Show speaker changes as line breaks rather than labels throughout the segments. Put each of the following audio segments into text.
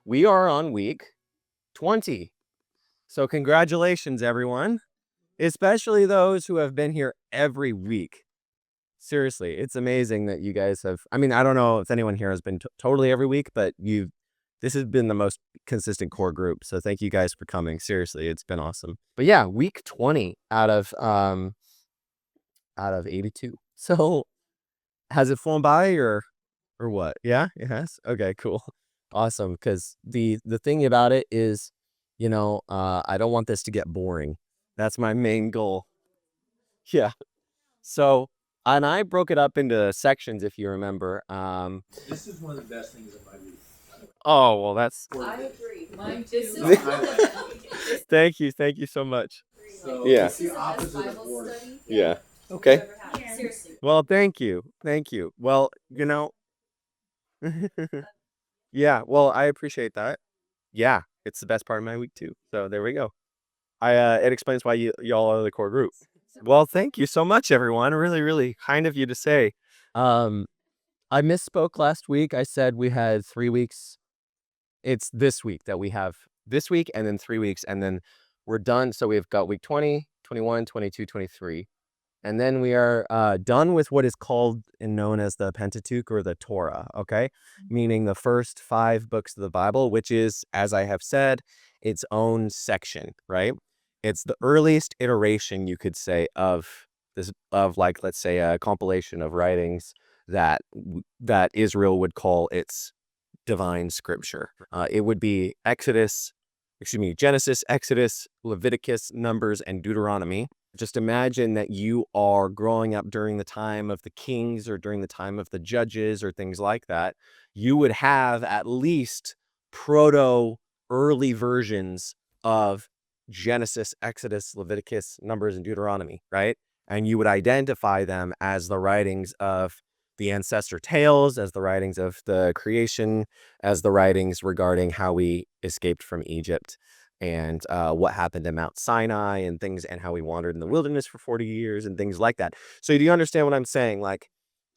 We are on week 20. So congratulations, everyone, especially those who have been here every week. Seriously, it's amazing that you guys have. I mean, I don't know if anyone here has been totally every week, but this has been the most consistent core group. So thank you guys for coming. Seriously, it's been awesome. But yeah, week 20 out of 82. So has it flown by or what? Yeah, it has. Okay, cool. Awesome. Because the thing about it is, I don't want this to get boring. That's my main goal. Yeah. So, and I broke it up into sections, if you remember.
This is one of the best things in my week.
Oh, well, that's.
I agree. Mine too.
Thank you so much.
So
Yeah.
it's the opposite of boring.
Yeah. Okay.
Yeah. Seriously.
Well, thank you. Well, yeah. Well, I appreciate that. Yeah, it's the best part of my week too. So there we go. It explains why y'all are the core group. Well, thank you so much, everyone. Really, really kind of you to say. I misspoke last week. I said we had 3 weeks. It's this week that we have this week and then 3 weeks and then we're done. So we've got week 20, 21, 22, 23. And then we are done with what is called and known as the Pentateuch or the Torah, okay? Meaning the first 5 books of the Bible, which is, as I have said, its own section, right? It's the earliest iteration, you could say, of like, let's say, a compilation of writings that Israel would call its divine scripture. It would be Genesis, Exodus, Leviticus, Numbers, and Deuteronomy. Just imagine that you are growing up during the time of the kings or during the time of the judges or things like that. You would have at least early versions of Genesis, Exodus, Leviticus, Numbers, and Deuteronomy, right? And you would identify them as the writings of the ancestor tales, as the writings of the creation, as the writings regarding how we escaped from Egypt and what happened in Mount Sinai and things, and how we wandered in the wilderness for 40 years and things like that. So do you understand what I'm saying? Like,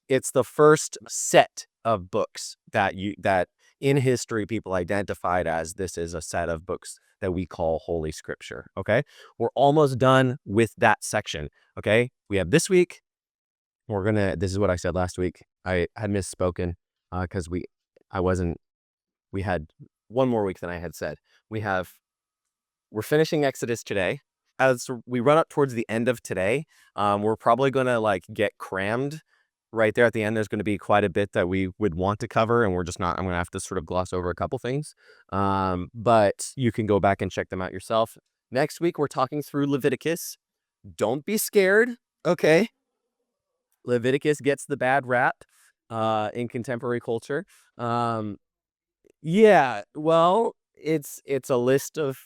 it's the first set of books that in history people identified as this is a set of books that we call Holy Scripture. Okay, we're almost done with that section. Okay, we have this week. This is what I said last week. I had misspoken because we had one more week than I had said. We're finishing Exodus today. As we run up towards the end of today, we're probably going to get crammed right there at the end. There's going to be quite a bit that we would want to cover, and I'm going to have to sort of gloss over a couple things. But you can go back and check them out yourself. Next week, we're talking through Leviticus. Don't be scared, okay? Leviticus gets the bad rap in contemporary culture. Yeah, well, it's a list of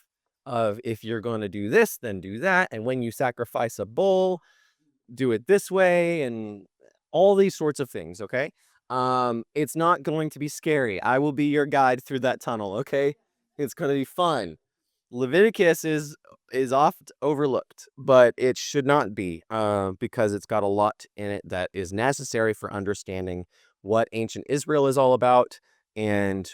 if you're going to do this, then do that, and when you sacrifice a bull, do it this way, and all these sorts of things. Okay, it's not going to be scary. I will be your guide through that tunnel. Okay, it's going to be fun. Leviticus is oft overlooked, but it should not be because it's got a lot in it that is necessary for understanding what ancient Israel is all about and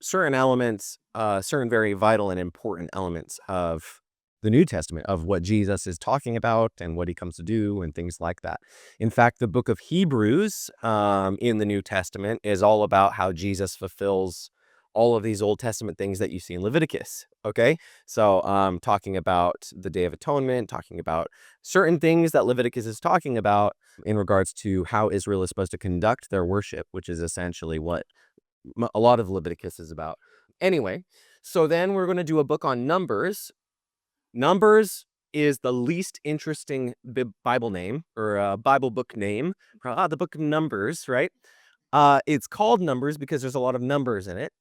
certain elements, certain very vital and important elements of the New Testament, of what Jesus is talking about and what he comes to do and things like that. In fact, the book of Hebrews in the New Testament is all about how Jesus fulfills all of these Old Testament things that you see in Leviticus. Okay, so talking about the Day of Atonement, talking about certain things that Leviticus is talking about in regards to how Israel is supposed to conduct their worship, which is essentially what a lot of Leviticus is about. Anyway, so then we're going to do a book on Numbers. Numbers is the least interesting Bible name or Bible book name. The book of Numbers, right? It's called Numbers because there's a lot of numbers in it.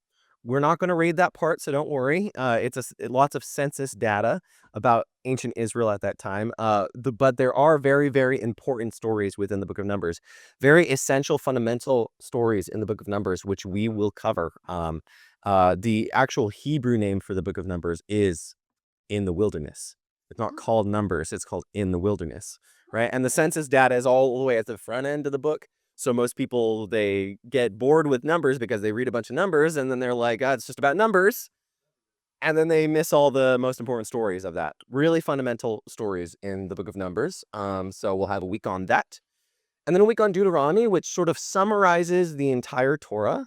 We're not going to read that part, so don't worry. It's lots of census data about ancient Israel at that time. But there are very, very important stories within the book of Numbers, very essential, fundamental stories in the book of Numbers, which we will cover. The actual Hebrew name for the book of Numbers is in the wilderness. It's not called Numbers, it's called in the wilderness, right? And the census data is all the way at the front end of the book. So most people, they get bored with numbers because they read a bunch of numbers and then they're like, it's just about numbers. And then they miss all the most important stories of that. Really fundamental stories in the book of Numbers. So we'll have a week on that. And then a week on Deuteronomy, which sort of summarizes the entire Torah.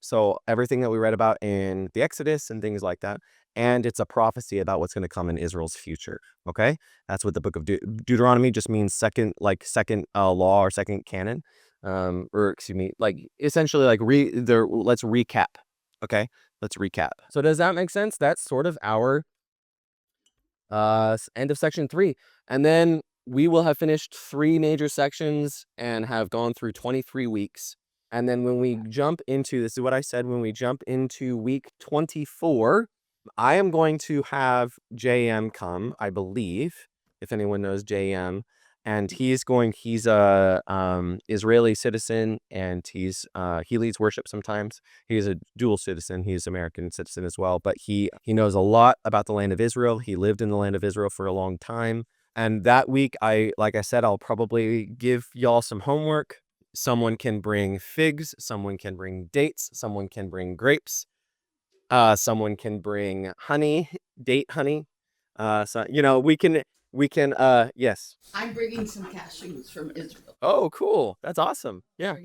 So everything that we read about in the Exodus and things like that. And it's a prophecy about what's going to come in Israel's future. Okay. That's what the book of Deuteronomy just means, second law or second canon. Or excuse me, like essentially like let's recap. Okay. Let's recap. So does that make sense? That's sort of our end of section 3. And then we will have finished 3 major sections and have gone through 23 weeks. And then when we jump into, this is what I said, when we jump into week 24, I am going to have JM come, I believe, if anyone knows JM. And he's a Israeli citizen, and he leads worship sometimes. He's a dual citizen. He's American citizen as well, but he knows a lot about the land of Israel. He lived in the land of Israel for a long time. And that week, like I said, I'll probably give y'all some homework. Someone can bring figs, someone can bring dates, someone can bring grapes, someone can bring honey, date honey. So we can yes.
I'm bringing some cashews from Israel.
Oh, cool. That's awesome. Yeah.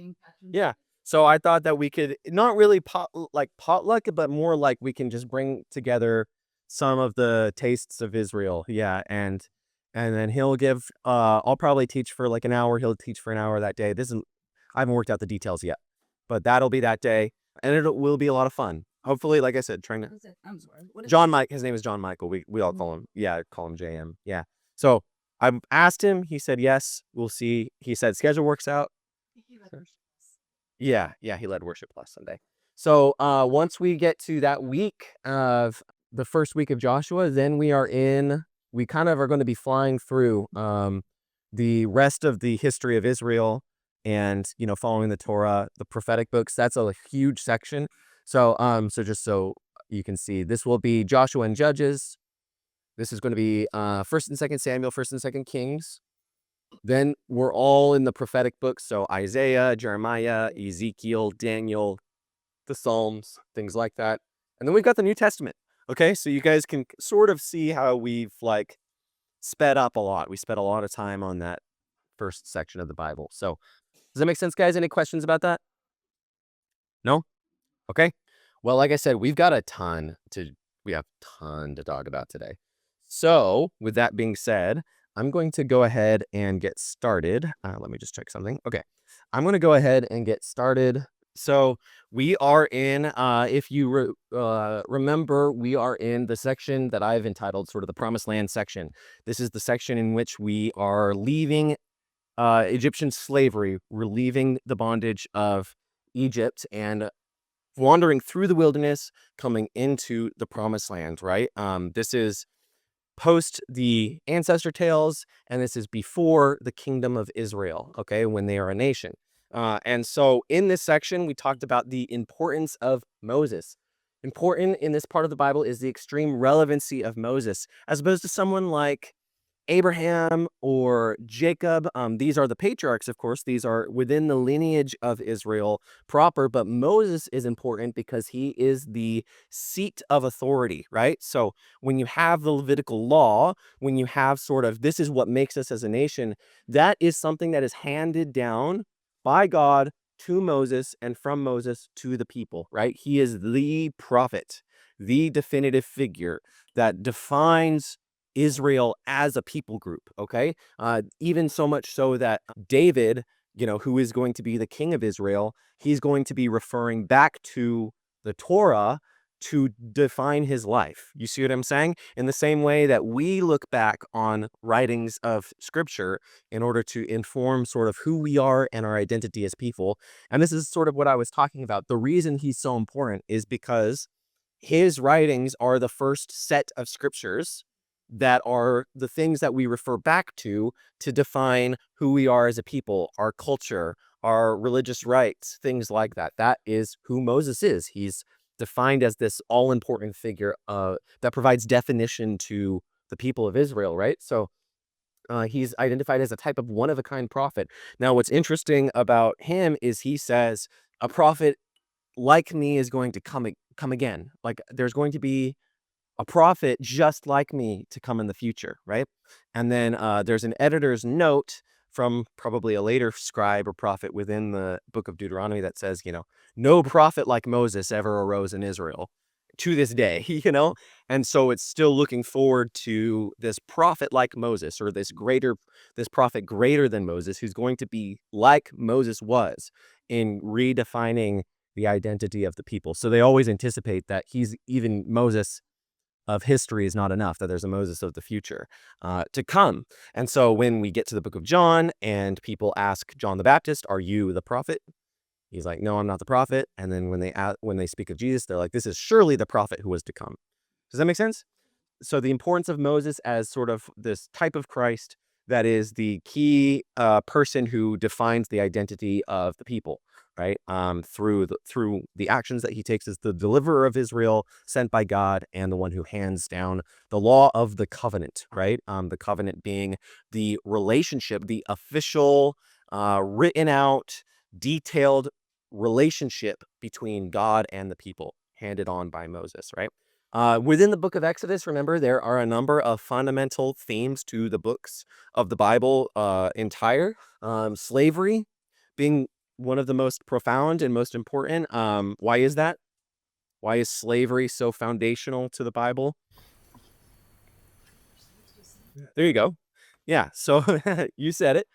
Yeah. So I thought that we could not really potluck, but more like we can just bring together some of the tastes of Israel. Yeah. And then he'll give, I'll probably teach for like an hour. He'll teach for an hour that day. I haven't worked out the details yet, but that'll be that day. And it will be a lot of fun. Hopefully, like I said, trying to,
I'm sorry.
his name is John Michael. We all call him JM. Yeah. So I asked him, he said, yes, we'll see. He said schedule works out. Yeah. He led worship last Sunday. So once we get to that week of the first week of Joshua, then we kind of are going to be flying through the rest of the history of Israel and, following the Torah, the prophetic books. That's a huge section. So just so you can see, this will be Joshua and Judges. This is going to be 1st and 2nd Samuel, 1st and 2nd Kings. Then we're all in the prophetic books. So Isaiah, Jeremiah, Ezekiel, Daniel, the Psalms, things like that. And then we've got the New Testament. Okay, so you guys can sort of see how we've sped up a lot. We spent a lot of time on that first section of the Bible. So does that make sense, guys? Any questions about that? No? Okay. Well, like I said, we have a ton to talk about today. So with that being said, I'm going to go ahead and get started. Let me just check something. Okay. I'm going to go ahead and get started. So we are in, if you remember, we are in the section that I've entitled sort of the Promised Land section. This is the section in which we are leaving Egyptian slavery. We're leaving the bondage of Egypt and wandering through the wilderness, coming into the Promised Land, right? This is post the ancestor tales, and this is before the kingdom of Israel, okay, when they are a nation. And so in this section, we talked about the importance of Moses. Important in this part of the Bible is the extreme relevancy of Moses, as opposed to someone like Abraham or Jacob. These are the patriarchs, of course. These are within the lineage of Israel proper, but Moses is important because he is the seat of authority, right? So when you have the Levitical law, when you have sort of, this is what makes us as a nation, that is something that is handed down by God to Moses and from Moses to the people, right? He is the prophet, the definitive figure that defines Israel as a people group, okay? Even so much so that David, who is going to be the king of Israel, he's going to be referring back to the Torah to define his life. You see what I'm saying? In the same way that we look back on writings of scripture in order to inform sort of who we are and our identity as people. And this is sort of what I was talking about. The reason he's so important is because his writings are the first set of scriptures that are the things that we refer back to define who we are as a people, our culture, our religious rites, things like that. That is who Moses is. He's defined as this all-important figure that provides definition to the people of Israel, right? So He's identified as a type of one-of-a-kind prophet. Now, what's interesting about him is he says, a prophet like me is going to come again. Like, there's going to be a prophet just like me to come in the future, right? And then there's an editor's note from probably a later scribe or prophet within the book of Deuteronomy that says, no prophet like Moses ever arose in Israel to this day, And so it's still looking forward to this prophet like Moses, or this prophet greater than Moses, who's going to be like Moses was in redefining the identity of the people. So they always anticipate that even Moses of history is not enough, that there's a Moses of the future to come. And so when we get to the book of John and people ask John the Baptist, are you the prophet? He's like, no, I'm not the prophet. And then when they speak of Jesus, they're like, this is surely the prophet who was to come. Does that make sense? So the importance of Moses as sort of this type of Christ that is the key person who defines the identity of the people, right? Through the actions that he takes as the deliverer of Israel, sent by God, and the one who hands down the law of the covenant, right? The covenant being the relationship, the official, written out, detailed relationship between God and the people, handed on by Moses, right? Within the book of Exodus, remember, there are a number of fundamental themes to the books of the Bible entire. Slavery being one of the most profound and most important. Why is that? Why is slavery so foundational to the Bible? There you go. Yeah, so you said it.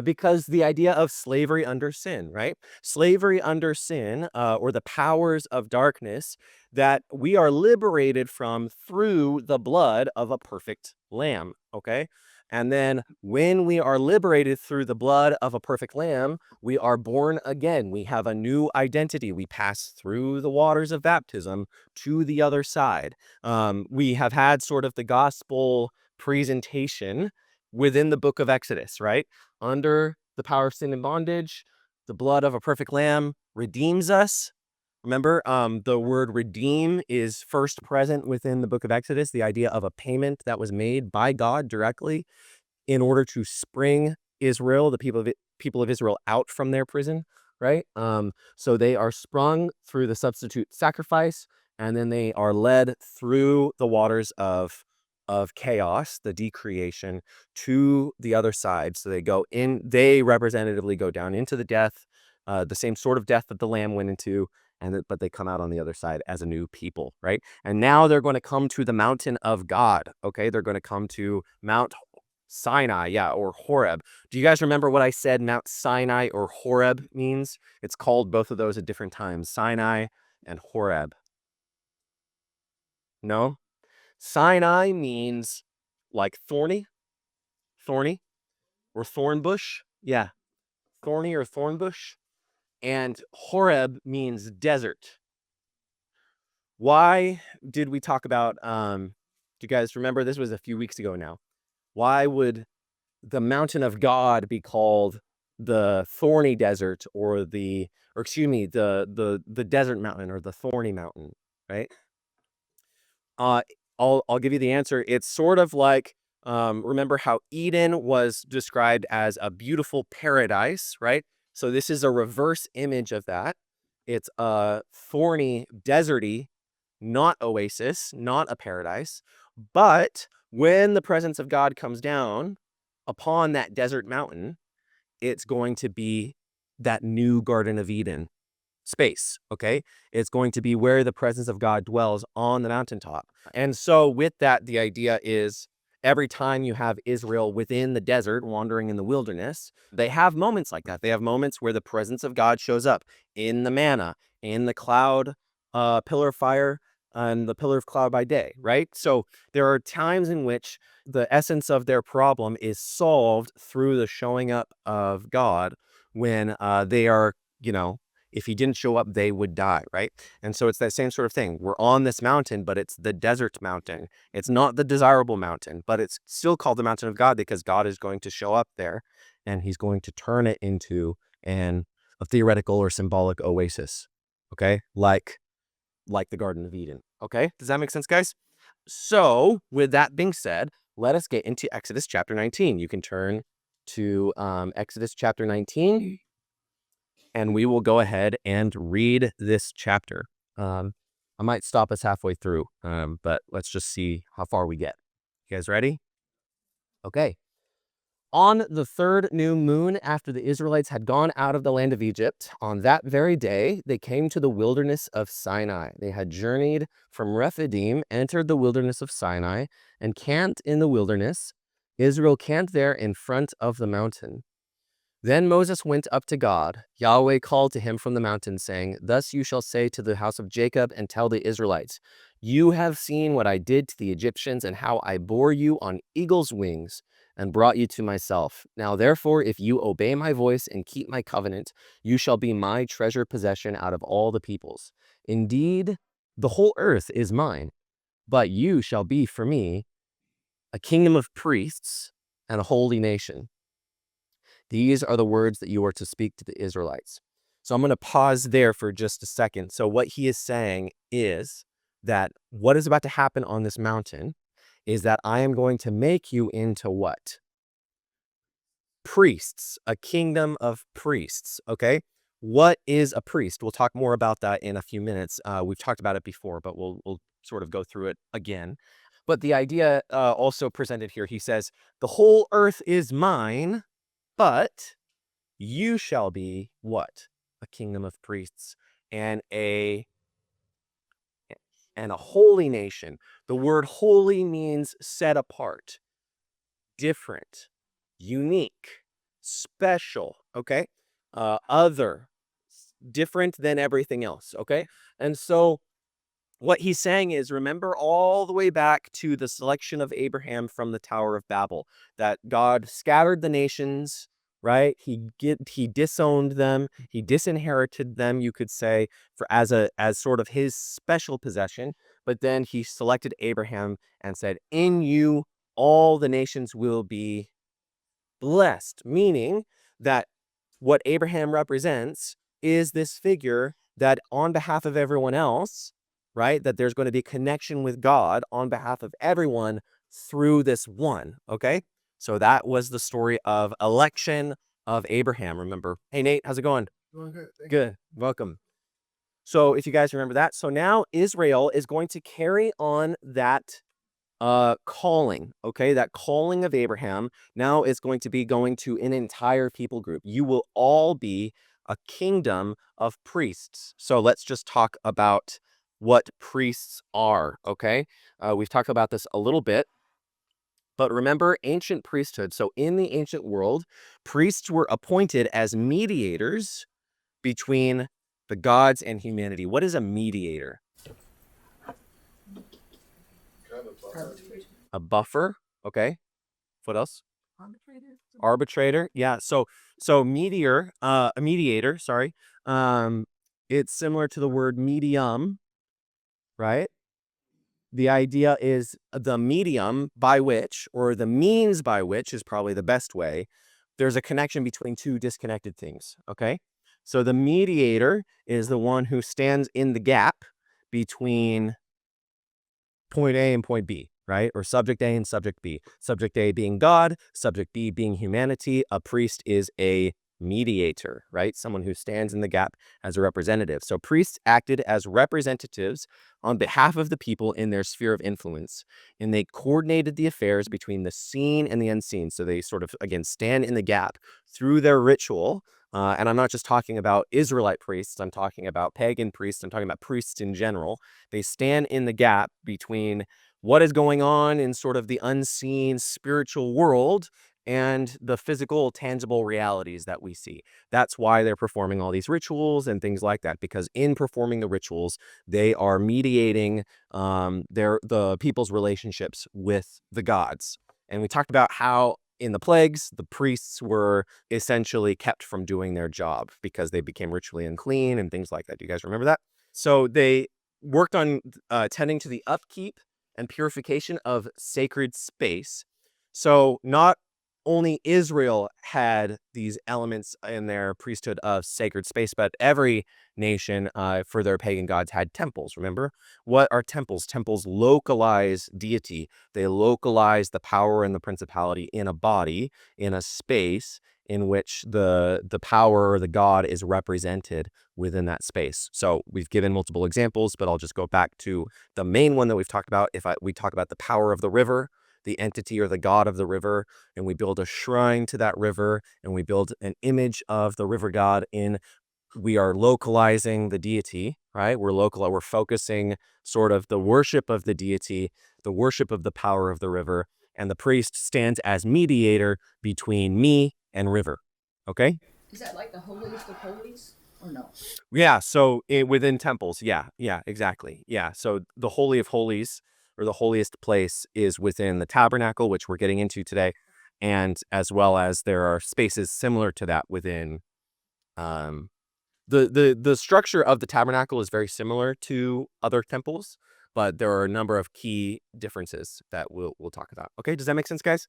Because the idea of slavery under sin, right? Slavery under sin, or the powers of darkness that we are liberated from through the blood of a perfect lamb, okay? And then when we are liberated through the blood of a perfect lamb, we are born again. We have a new identity. We pass through the waters of baptism to the other side. We have had sort of the gospel presentation within the book of Exodus, right? Under the power of sin and bondage, the blood of a perfect lamb redeems us. Remember, the word redeem is first present within the book of Exodus, the idea of a payment that was made by God directly in order to spring Israel, the people of Israel, out from their prison, right? So they are sprung through the substitute sacrifice, and then they are led through the waters of chaos, the decreation, to the other side. So they representatively go down into the death, the same sort of death that the lamb went into, but they come out on the other side as a new people, right? And now they're going to come to the mountain of God, okay? They're going to come to Mount Sinai, yeah, or Horeb. Do you guys remember what I said Mount Sinai or Horeb means? It's called both of those at different times, Sinai and Horeb. No? Sinai means like thorny, or thorn bush. Yeah, thorny or thorn bush. And Horeb means desert. Why did we talk about, do you guys remember, this was a few weeks ago now. Why would the mountain of God be called the thorny desert, or the desert mountain, or the thorny mountain, right? I'll give you the answer. It's sort of like, remember how Eden was described as a beautiful paradise, right? So this is a reverse image of that. It's a thorny, deserty, not oasis, not a paradise. But when the presence of God comes down upon that desert mountain, it's going to be that new Garden of Eden space, okay? It's going to be where the presence of God dwells on the mountaintop. And so with that, the idea is every time you have Israel within the desert, wandering in the wilderness, they have moments like that. They have moments where the presence of God shows up in the manna, in the cloud, pillar of fire, and the pillar of cloud by day, right? So there are times in which the essence of their problem is solved through the showing up of God when they are, if he didn't show up, they would die, right? And so it's that same sort of thing. We're on this mountain, but it's the desert mountain. It's not the desirable mountain, but it's still called the mountain of God because God is going to show up there, and he's going to turn it into a theoretical or symbolic oasis, okay? Like the Garden of Eden, okay? Does that make sense, guys? So with that being said, let us get into Exodus chapter 19. You can turn to Exodus chapter 19, and we will go ahead and read this chapter. I might stop us halfway through, but let's just see how far we get. You guys ready? Okay. On the third new moon after the Israelites had gone out of the land of Egypt, on that very day, they came to the wilderness of Sinai. They had journeyed from Rephidim, entered the wilderness of Sinai, and camped in the wilderness. Israel camped there in front of the mountain. Then Moses went up to God. Yahweh called to him from the mountain, saying, "Thus you shall say to the house of Jacob and tell the Israelites, you have seen what I did to the Egyptians and how I bore you on eagle's wings and brought you to myself. Now therefore, if you obey my voice and keep my covenant, you shall be my treasured possession out of all the peoples. Indeed, the whole earth is mine, but you shall be for me a kingdom of priests and a holy nation. These are the words that you are to speak to the Israelites." So I'm going to pause there for just a second. So what he is saying is that what is about to happen on this mountain is that I am going to make you into what? Priests, a kingdom of priests, okay? What is a priest? We'll talk more about that in a few minutes. We've talked about it before, but we'll sort of go through it again. But the idea also presented here, he says, the whole earth is mine, but you shall be what? A kingdom of priests and a holy nation. The word holy means set apart, different, unique, special, okay? Other, different than everything else, okay? And so what he's saying is, remember all the way back to the selection of Abraham from the Tower of Babel, that God scattered the nations, right? He disowned them, he disinherited them, you could say, as sort of his special possession. But then he selected Abraham and said, "In you all the nations will be blessed," meaning that what Abraham represents is this figure that on behalf of everyone else, right, that there's going to be connection with God on behalf of everyone through this one, okay? So that was the story of election of Abraham, remember. Hey, Nate, how's it going?
Doing good.
Good, welcome. So if you guys remember that, so now Israel is going to carry on that calling, okay? That calling of Abraham now is going to be going to an entire people group. You will all be a kingdom of priests. So let's just talk about what priests are, okay? We've talked about this a little bit, but remember ancient priesthood. So in the ancient world, priests were appointed as mediators between the gods and humanity. What is a mediator? A buffer, okay. What else? Arbitrator. Yeah. So a mediator, sorry. It's similar to the word medium, right? The idea is the medium by which, or the means by which is probably the best way, there's a connection between two disconnected things, okay? So the mediator is the one who stands in the gap between point A and point B, right? Or subject A and subject B. Subject A being God, subject B being humanity. A priest is a mediator, right? Someone who stands in the gap as a representative. So priests acted as representatives on behalf of the people in their sphere of influence, and they coordinated the affairs between the seen and the unseen. So they sort of, again, stand in the gap through their ritual. And I'm not just talking about Israelite priests, I'm talking about pagan priests, I'm talking about priests in general. They stand in the gap between what is going on in sort of the unseen spiritual world and the physical, tangible realities that we see. That's why they're performing all these rituals and things like that, because in performing the rituals, they are mediating the people's relationships with the gods. And we talked about how in the plagues, the priests were essentially kept from doing their job because they became ritually unclean and things like that. Do you guys remember that? So they worked on tending to the upkeep and purification of sacred space. So not only Israel had these elements in their priesthood of sacred space, but every nation for their pagan gods had temples. Remember, what are temples? Temples localize deity. They localize the power and the principality in a body, in a space in which the power or the god is represented within that space. So we've given multiple examples, but I'll just go back to the main one that we've talked about. We talk about the power of the river, the entity or the god of the river, and we build a shrine to that river, and we build an image of the river god we are localizing the deity, right? We're focusing sort of the worship of the deity, the worship of the power of the river, and the priest stands as mediator between me and river. Okay?
Is that like the holiest of holies or no?
Yeah, so within temples, yeah, exactly. Yeah, so the Holy of Holies or the holiest place is within the tabernacle, which we're getting into today, and as well as there are spaces similar to that within um, the structure of the tabernacle is very similar to other temples, but there are a number of key differences that we'll talk about. Okay, does that make sense, guys?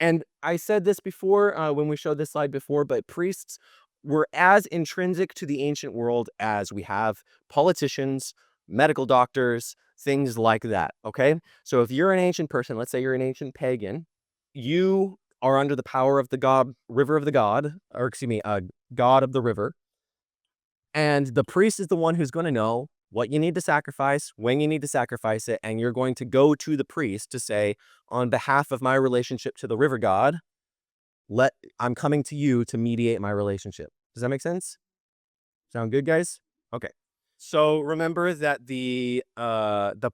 And I said this before when we showed this slide before, but priests were as intrinsic to the ancient world as we have politicians, medical doctors, things like that. Okay, so if you're an ancient person, let's say you're an ancient pagan, you are under the power of the god, river of the god, or excuse me, god of the river. And the priest is the one who's going to know what you need to sacrifice, when you need to sacrifice it, and you're going to go to the priest to say, on behalf of my relationship to the river god, I'm coming to you to mediate my relationship. Does that make sense? Sound good, guys? Okay. So remember that the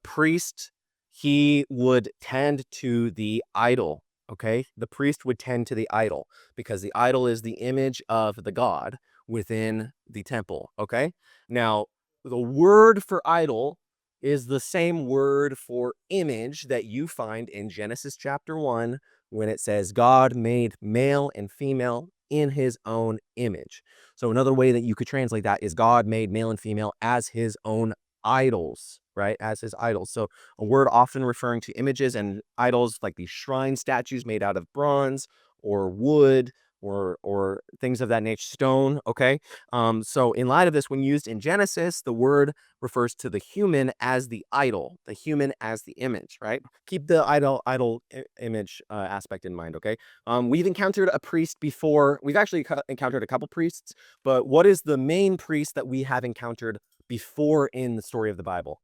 priest, he would tend to the idol. Okay, the priest would tend to the idol because the idol is the image of the god within the temple. Okay, now the word for idol is the same word for image that you find in Genesis chapter 1 when it says God made male and female in his own image. So another way that you could translate that is God made male and female as his own idols, right? As his idols. So a word often referring to images and idols like these shrine statues made out of bronze or wood or things of that nature, stone, okay? So in light of this, when used in Genesis, the word refers to the human as the idol, the human as the image, right? Keep the image aspect in mind, okay? We've encountered a priest before. We've actually encountered a couple priests, but what is the main priest that we have encountered before in the story of the Bible?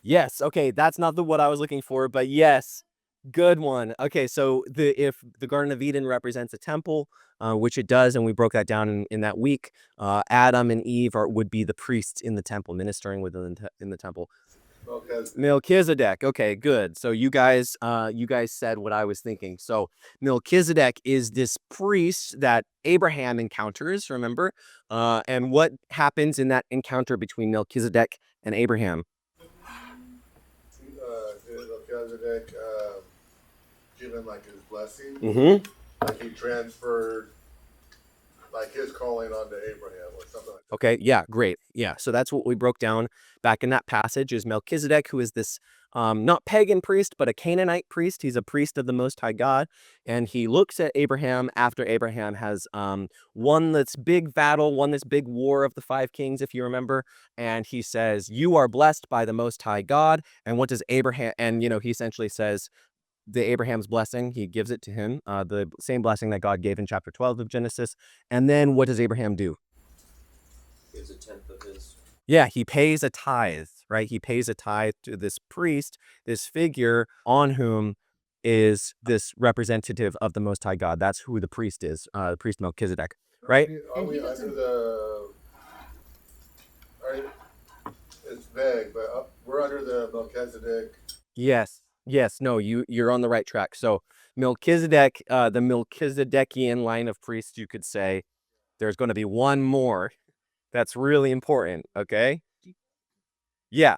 Yes, okay, that's not what I was looking for, but yes, good one. Okay, so if the Garden of Eden represents a temple, which it does, and we broke that down in that week, Adam and Eve would be the priests in the temple, ministering in the temple. Melchizedek. Okay, good. So you guys said what I was thinking. So Melchizedek is this priest that Abraham encounters, remember? And what happens in that encounter between Melchizedek and Abraham?
Melchizedek given like his blessing,
Mm-hmm.
like he transferred like his calling onto Abraham or something like that.
Okay, yeah, great. Yeah, so that's what we broke down back in that passage is Melchizedek, who is this not pagan priest, but a Canaanite priest. He's a priest of the Most High God, and he looks at Abraham after Abraham has won this big battle, won this big war of the 5 kings, if you remember, and he says, "You are blessed by the Most High God." And what does Abraham? And he essentially says, the Abraham's blessing, he gives it to him, the same blessing that God gave in chapter 12 of Genesis. And then what does Abraham do?
Gives a tenth of his.
Yeah, he pays a tithe, right? He pays a tithe to this priest, this figure on whom is this representative of the Most High God. That's who the priest is, the priest Melchizedek, right?
Are we under the? It's vague, but we're under the Melchizedek.
Yes. No, you're on the right track. So Melchizedek, the Melchizedekian line of priests, you could say, there's going to be one more that's really important, okay? Yeah,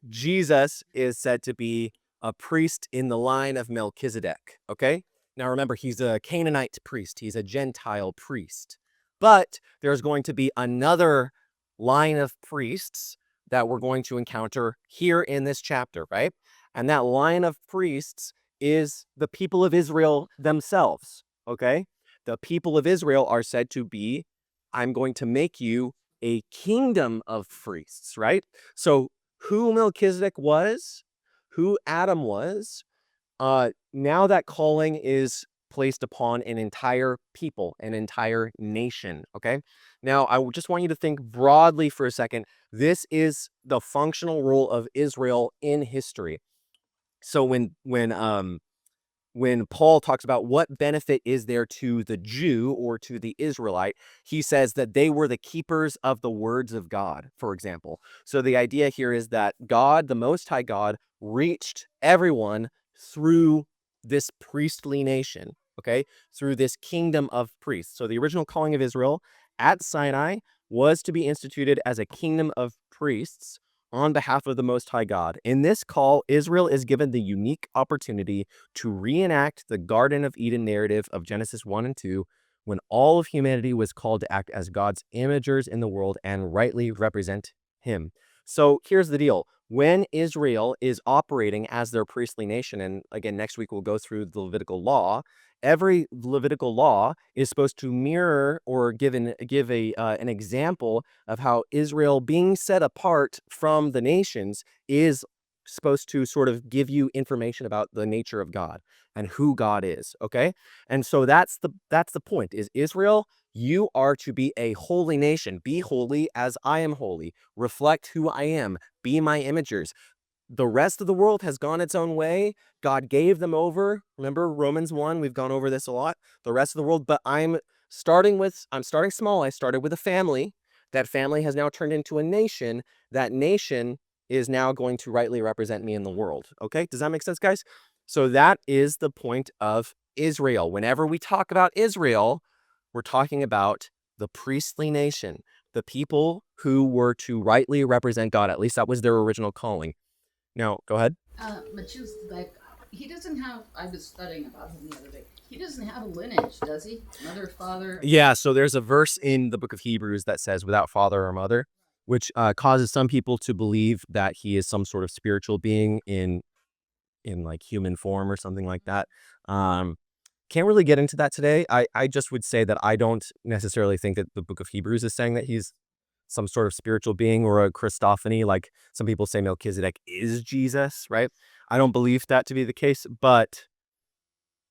Jesus is said to be a priest in the line of Melchizedek, okay? Now remember, he's a Canaanite priest. He's a Gentile priest. But there's going to be another line of priests that we're going to encounter here in this chapter, right? And that line of priests is the people of Israel themselves, okay? The people of Israel are said to be, I'm going to make you a kingdom of priests, right? So who Melchizedek was, who Adam was, now that calling is placed upon an entire people, an entire nation, okay? Now, just want you to think broadly for a second. This is the functional role of Israel in history. So when Paul talks about what benefit is there to the Jew or to the Israelite, he says that they were the keepers of the words of God, for example. So the idea here is that God, the Most High God, reached everyone through this priestly nation, okay? Through this kingdom of priests. So the original calling of Israel at Sinai was to be instituted as a kingdom of priests on behalf of the Most High God. In this call, Israel is given the unique opportunity to reenact the Garden of Eden narrative of Genesis 1 and 2, when all of humanity was called to act as God's imagers in the world and rightly represent him. So here's the deal. When Israel is operating as their priestly nation, and again, next week we'll go through the Levitical law, every Levitical law is supposed to mirror or give an example of how Israel being set apart from the nations is supposed to sort of give you information about the nature of God and who God is, okay? And so that's the point, is Israel, you are to be a holy nation. Be holy as I am holy. Reflect who I am. Be my imagers. The rest of the world has gone its own way. God gave them over. Remember Romans 1, we've gone over this a lot. The rest of the world, but I'm starting small. I started with a family. That family has now turned into a nation. That nation is now going to rightly represent me in the world. Okay? Does that make sense, guys? So that is the point of Israel. Whenever we talk about Israel, we're talking about the priestly nation, the people who were to rightly represent God. At least that was their original calling. Now, go ahead.
Melchizedek, he doesn't have, I was studying about him the other day. He doesn't have a lineage, does he? Mother, father?
Yeah, so there's a verse in the book of Hebrews that says without father or mother, which causes some people to believe that he is some sort of spiritual being in like human form or something like that. Can't really get into that today. I just would say that I don't necessarily think that the book of Hebrews is saying that he's some sort of spiritual being or a Christophany, like some people say Melchizedek is Jesus, right? I don't believe that to be the case, but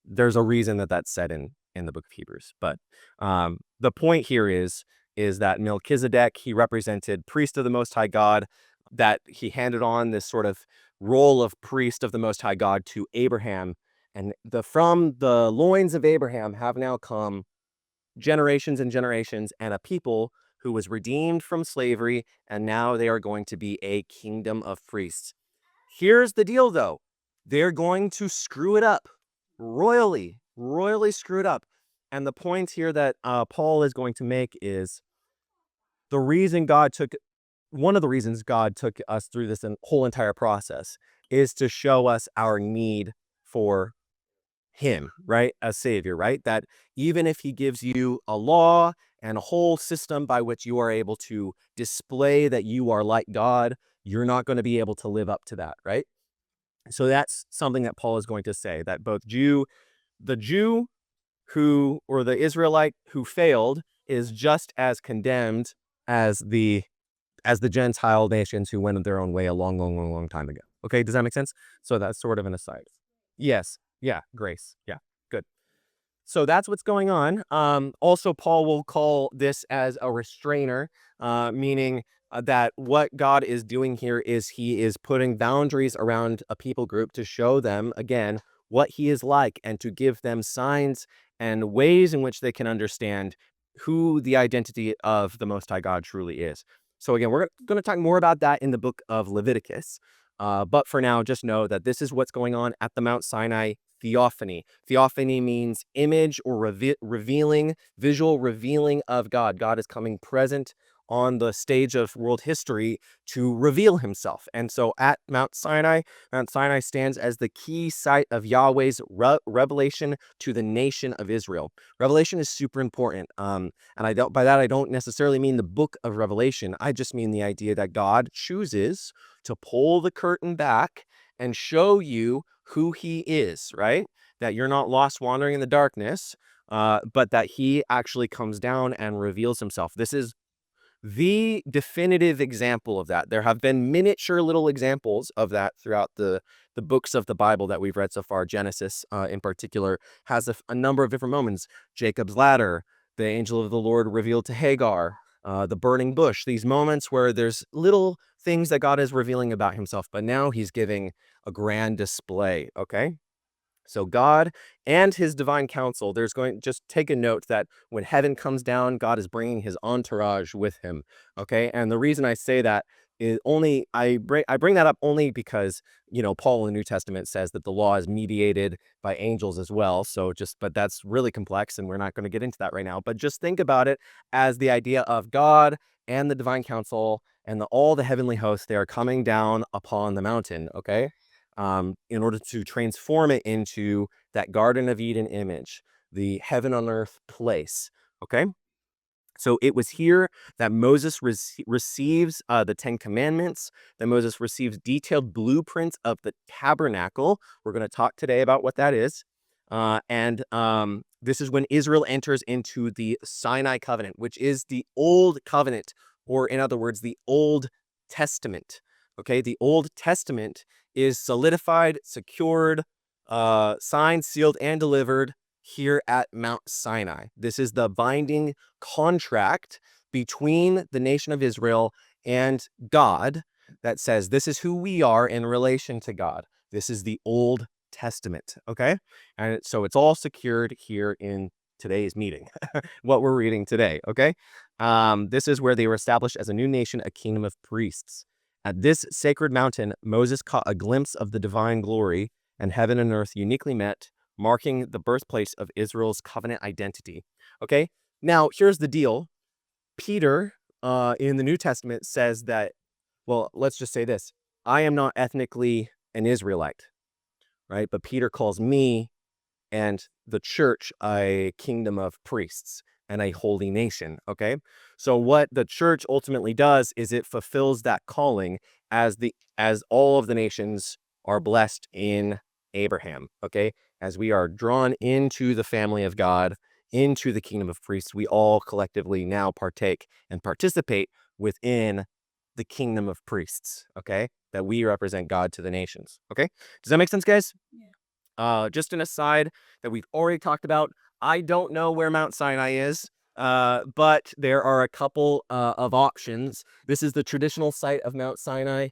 there's a reason that that's said in the book of Hebrews. But the point here is that Melchizedek, he represented priest of the Most High God, that he handed on this sort of role of priest of the Most High God to Abraham. And from the loins of Abraham have now come generations and generations and a people who was redeemed from slavery, and now they are going to be a kingdom of priests. Here's the deal, though. They're going to screw it up royally screw it up. And the point here that Paul is going to make is one of the reasons God took us through this whole entire process is to show us our need for him, right? As Savior, right? That even if he gives you a law and a whole system by which you are able to display that you are like God, you're not going to be able to live up to that, right? So that's something that Paul is going to say, that both the Jew or the Israelite who failed is just as condemned as the Gentile nations who went their own way a long time ago. Okay, does that make sense? So that's sort of an aside. Yes. Yeah, grace. Yeah, good. So that's what's going on. Also, Paul will call this as a restrainer, meaning that what God is doing here is he is putting boundaries around a people group to show them, again, what he is like and to give them signs and ways in which they can understand who the identity of the Most High God truly is. So again, we're going to talk more about that in the book of Leviticus. But for now, just know that this is what's going on at the Mount Sinai Theophany. Theophany means image or revealing, visual revealing of God. God is coming present on the stage of world history to reveal himself. And so at Mount Sinai stands as the key site of Yahweh's revelation to the nation of Israel. Revelation is super important. And by that, I don't necessarily mean the book of Revelation. I just mean the idea that God chooses to pull the curtain back and show you who he is, right? That you're not lost wandering in the darkness, but that he actually comes down and reveals himself. This is the definitive example of that. There have been miniature little examples of that throughout the books of the Bible that we've read so far. Genesis, in particular, has a number of different moments. Jacob's ladder, the angel of the Lord revealed to Hagar, the burning bush. These moments where there's little things that God is revealing about himself, but now he's giving a grand display, okay? So God and his divine counsel, just take a note that when heaven comes down, God is bringing his entourage with him. Okay. And the reason I say that is I bring that up only because, Paul in the New Testament says that the law is mediated by angels as well. But that's really complex and we're not going to get into that right now. But just think about it as the idea of God and the divine counsel and all the heavenly hosts, they are coming down upon the mountain. Okay. In order to transform it into that Garden of Eden image, the heaven on earth place. Okay. So it was here that Moses receives the Ten Commandments, that Moses receives detailed blueprints of the tabernacle. We're going to talk today about what that is. And this is when Israel enters into the Sinai covenant, which is the old covenant, or in other words, the Old Testament. Okay, the Old Testament is solidified, secured, signed, sealed, and delivered here at Mount Sinai. This is the binding contract between the nation of Israel and God that says this is who we are in relation to God. This is the Old Testament, okay? And so it's all secured here in today's meeting, what we're reading today, okay? This is where they were established as a new nation, a kingdom of priests. At this sacred mountain, Moses caught a glimpse of the divine glory, and heaven and earth uniquely met, marking the birthplace of Israel's covenant identity. Okay, now here's the deal. Peter, in the New Testament, says that, well, let's just say this. I am not ethnically an Israelite, right? But Peter calls me and the church a kingdom of priests and a holy nation, okay? So what the church ultimately does is it fulfills that calling as all of the nations are blessed in Abraham, okay? As we are drawn into the family of God, into the kingdom of priests, we all collectively now partake and participate within the kingdom of priests, okay? That we represent God to the nations, okay? Does that make sense, guys? Yeah. Just an aside that we've already talked about. I don't know where Mount Sinai is, but there are a couple of options. This is the traditional site of Mount Sinai,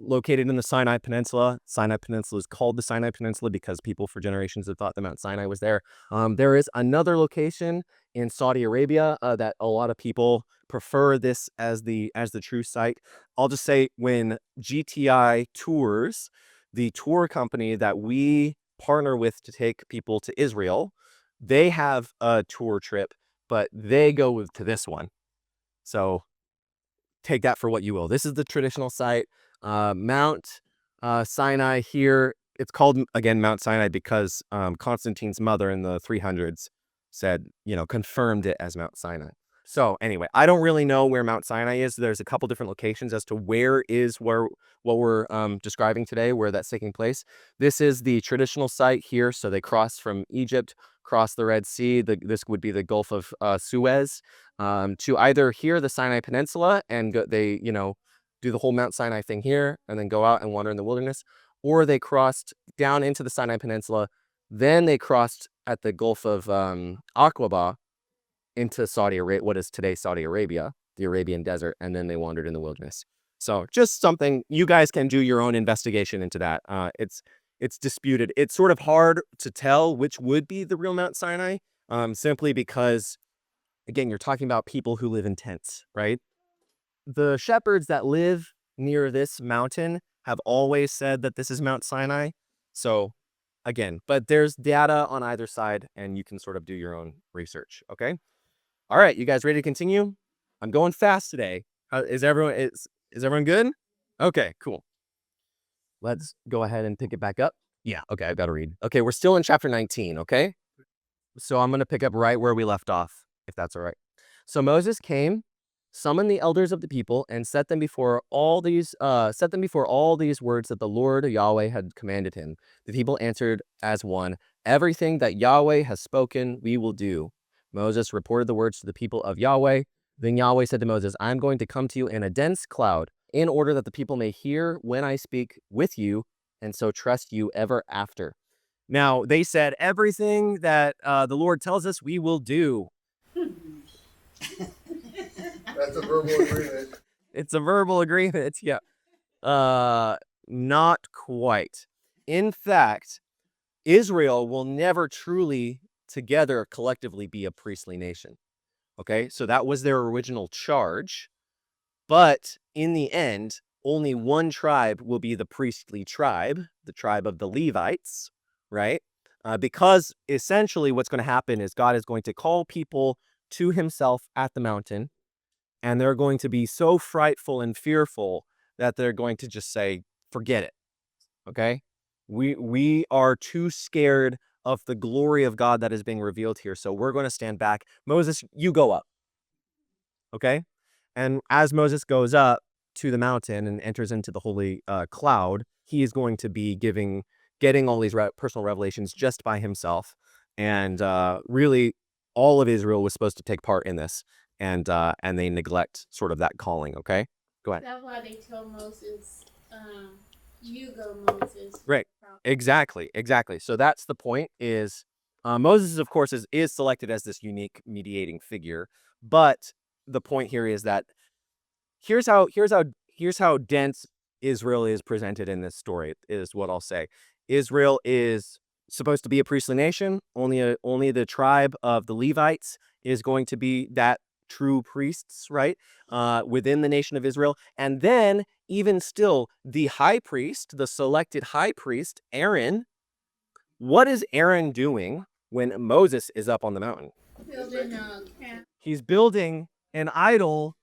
located in the Sinai Peninsula. Sinai Peninsula is called the Sinai Peninsula because people for generations have thought that Mount Sinai was there. There is another location in Saudi Arabia that a lot of people prefer this as the true site. I'll just say when GTI tours, the tour company that we partner with to take people to Israel, they have a tour trip, but they go to this one. So take that for what you will. This is the traditional site. Mount Sinai here. It's called, again, Mount Sinai because Constantine's mother in the 300s said, confirmed it as Mount Sinai. So anyway, I don't really know where Mount Sinai is. There's a couple different locations as to where what we're describing today, where that's taking place. This is the traditional site here. So they crossed from Egypt, crossed the Red Sea. This would be the Gulf of Suez, to either here, the Sinai Peninsula, and they do the whole Mount Sinai thing here, and then go out and wander in the wilderness, or they crossed down into the Sinai Peninsula. Then they crossed at the Gulf of Aqaba into Saudi Arabia, what is today Saudi Arabia, the Arabian Desert, and then they wandered in the wilderness. So just something, you guys can do your own investigation into that. It's disputed. It's sort of hard to tell which would be the real Mount Sinai, simply because, again, you're talking about people who live in tents, right? The shepherds that live near this mountain have always said that this is Mount Sinai. So again, but there's data on either side and you can sort of do your own research. Okay. All right. You guys ready to continue? I'm going fast today. Is everyone good? Okay, cool. Let's go ahead and pick it back up. Yeah. Okay. I've got to read. Okay. We're still in chapter 19. Okay. So I'm going to pick up right where we left off, if that's all right. So Moses came summon the elders of the people and set them before all these words that the Lord Yahweh had commanded him. The people answered as one, everything that Yahweh has spoken, we will do. Moses reported the words to the people of Yahweh. Then Yahweh said to Moses, I am going to come to you in a dense cloud, in order that the people may hear when I speak with you, and so trust you ever after. Now, they said, everything that the Lord tells us, we will do.
That's a verbal agreement.
It's a verbal agreement, yeah. Not quite. In fact, Israel will never truly together collectively be a priestly nation. Okay, so that was their original charge. But in the end, only one tribe will be the priestly tribe, the tribe of the Levites, right? Because essentially what's going to happen is God is going to call people to himself at the mountain, and they're going to be so frightful and fearful that they're going to just say, forget it. Okay? We are too scared of the glory of God that is being revealed here, so we're going to stand back. Moses, you go up. Okay? And as Moses goes up to the mountain and enters into the holy cloud, he is going to be getting all these personal revelations just by himself. And really, all of Israel was supposed to take part in this, and they neglect sort of that calling. Okay, go ahead.
That's why they told Moses, "You go, Moses."
Right. Exactly. So that's the point. Is Moses, of course, is selected as this unique mediating figure, but the point here is that here's how dense Israel is presented in this story, is what I'll say. Israel is supposed to be a priestly nation. Only the tribe of the Levites is going to be that true priests, right? Within the nation of Israel. And then even still, the high priest, the selected high priest, Aaron, what is Aaron doing when Moses is up on the mountain?
Building a camp.
He's building an idol.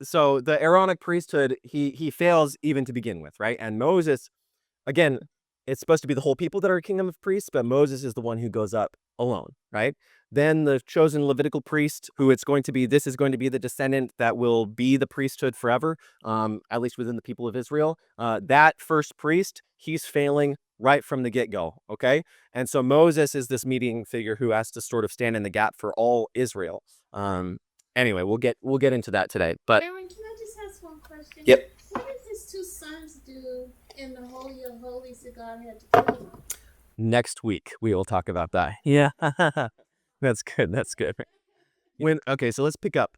So the Aaronic priesthood, he fails even to begin with, right? And Moses, again, it's supposed to be the whole people that are a kingdom of priests, but Moses is the one who goes up alone, right? Then the chosen Levitical priest, this is going to be the descendant that will be the priesthood forever, at least within the people of Israel. That first priest, he's failing right from the get-go, okay? And so Moses is this mediating figure who has to sort of stand in the gap for all Israel. Anyway, we'll get into that today. But
Aaron, can I just ask one question?
Yep.
What did his two sons do in the Holy of Holies that God had to kill them?
next week we will talk about that. Yeah. That's good. So let's pick up.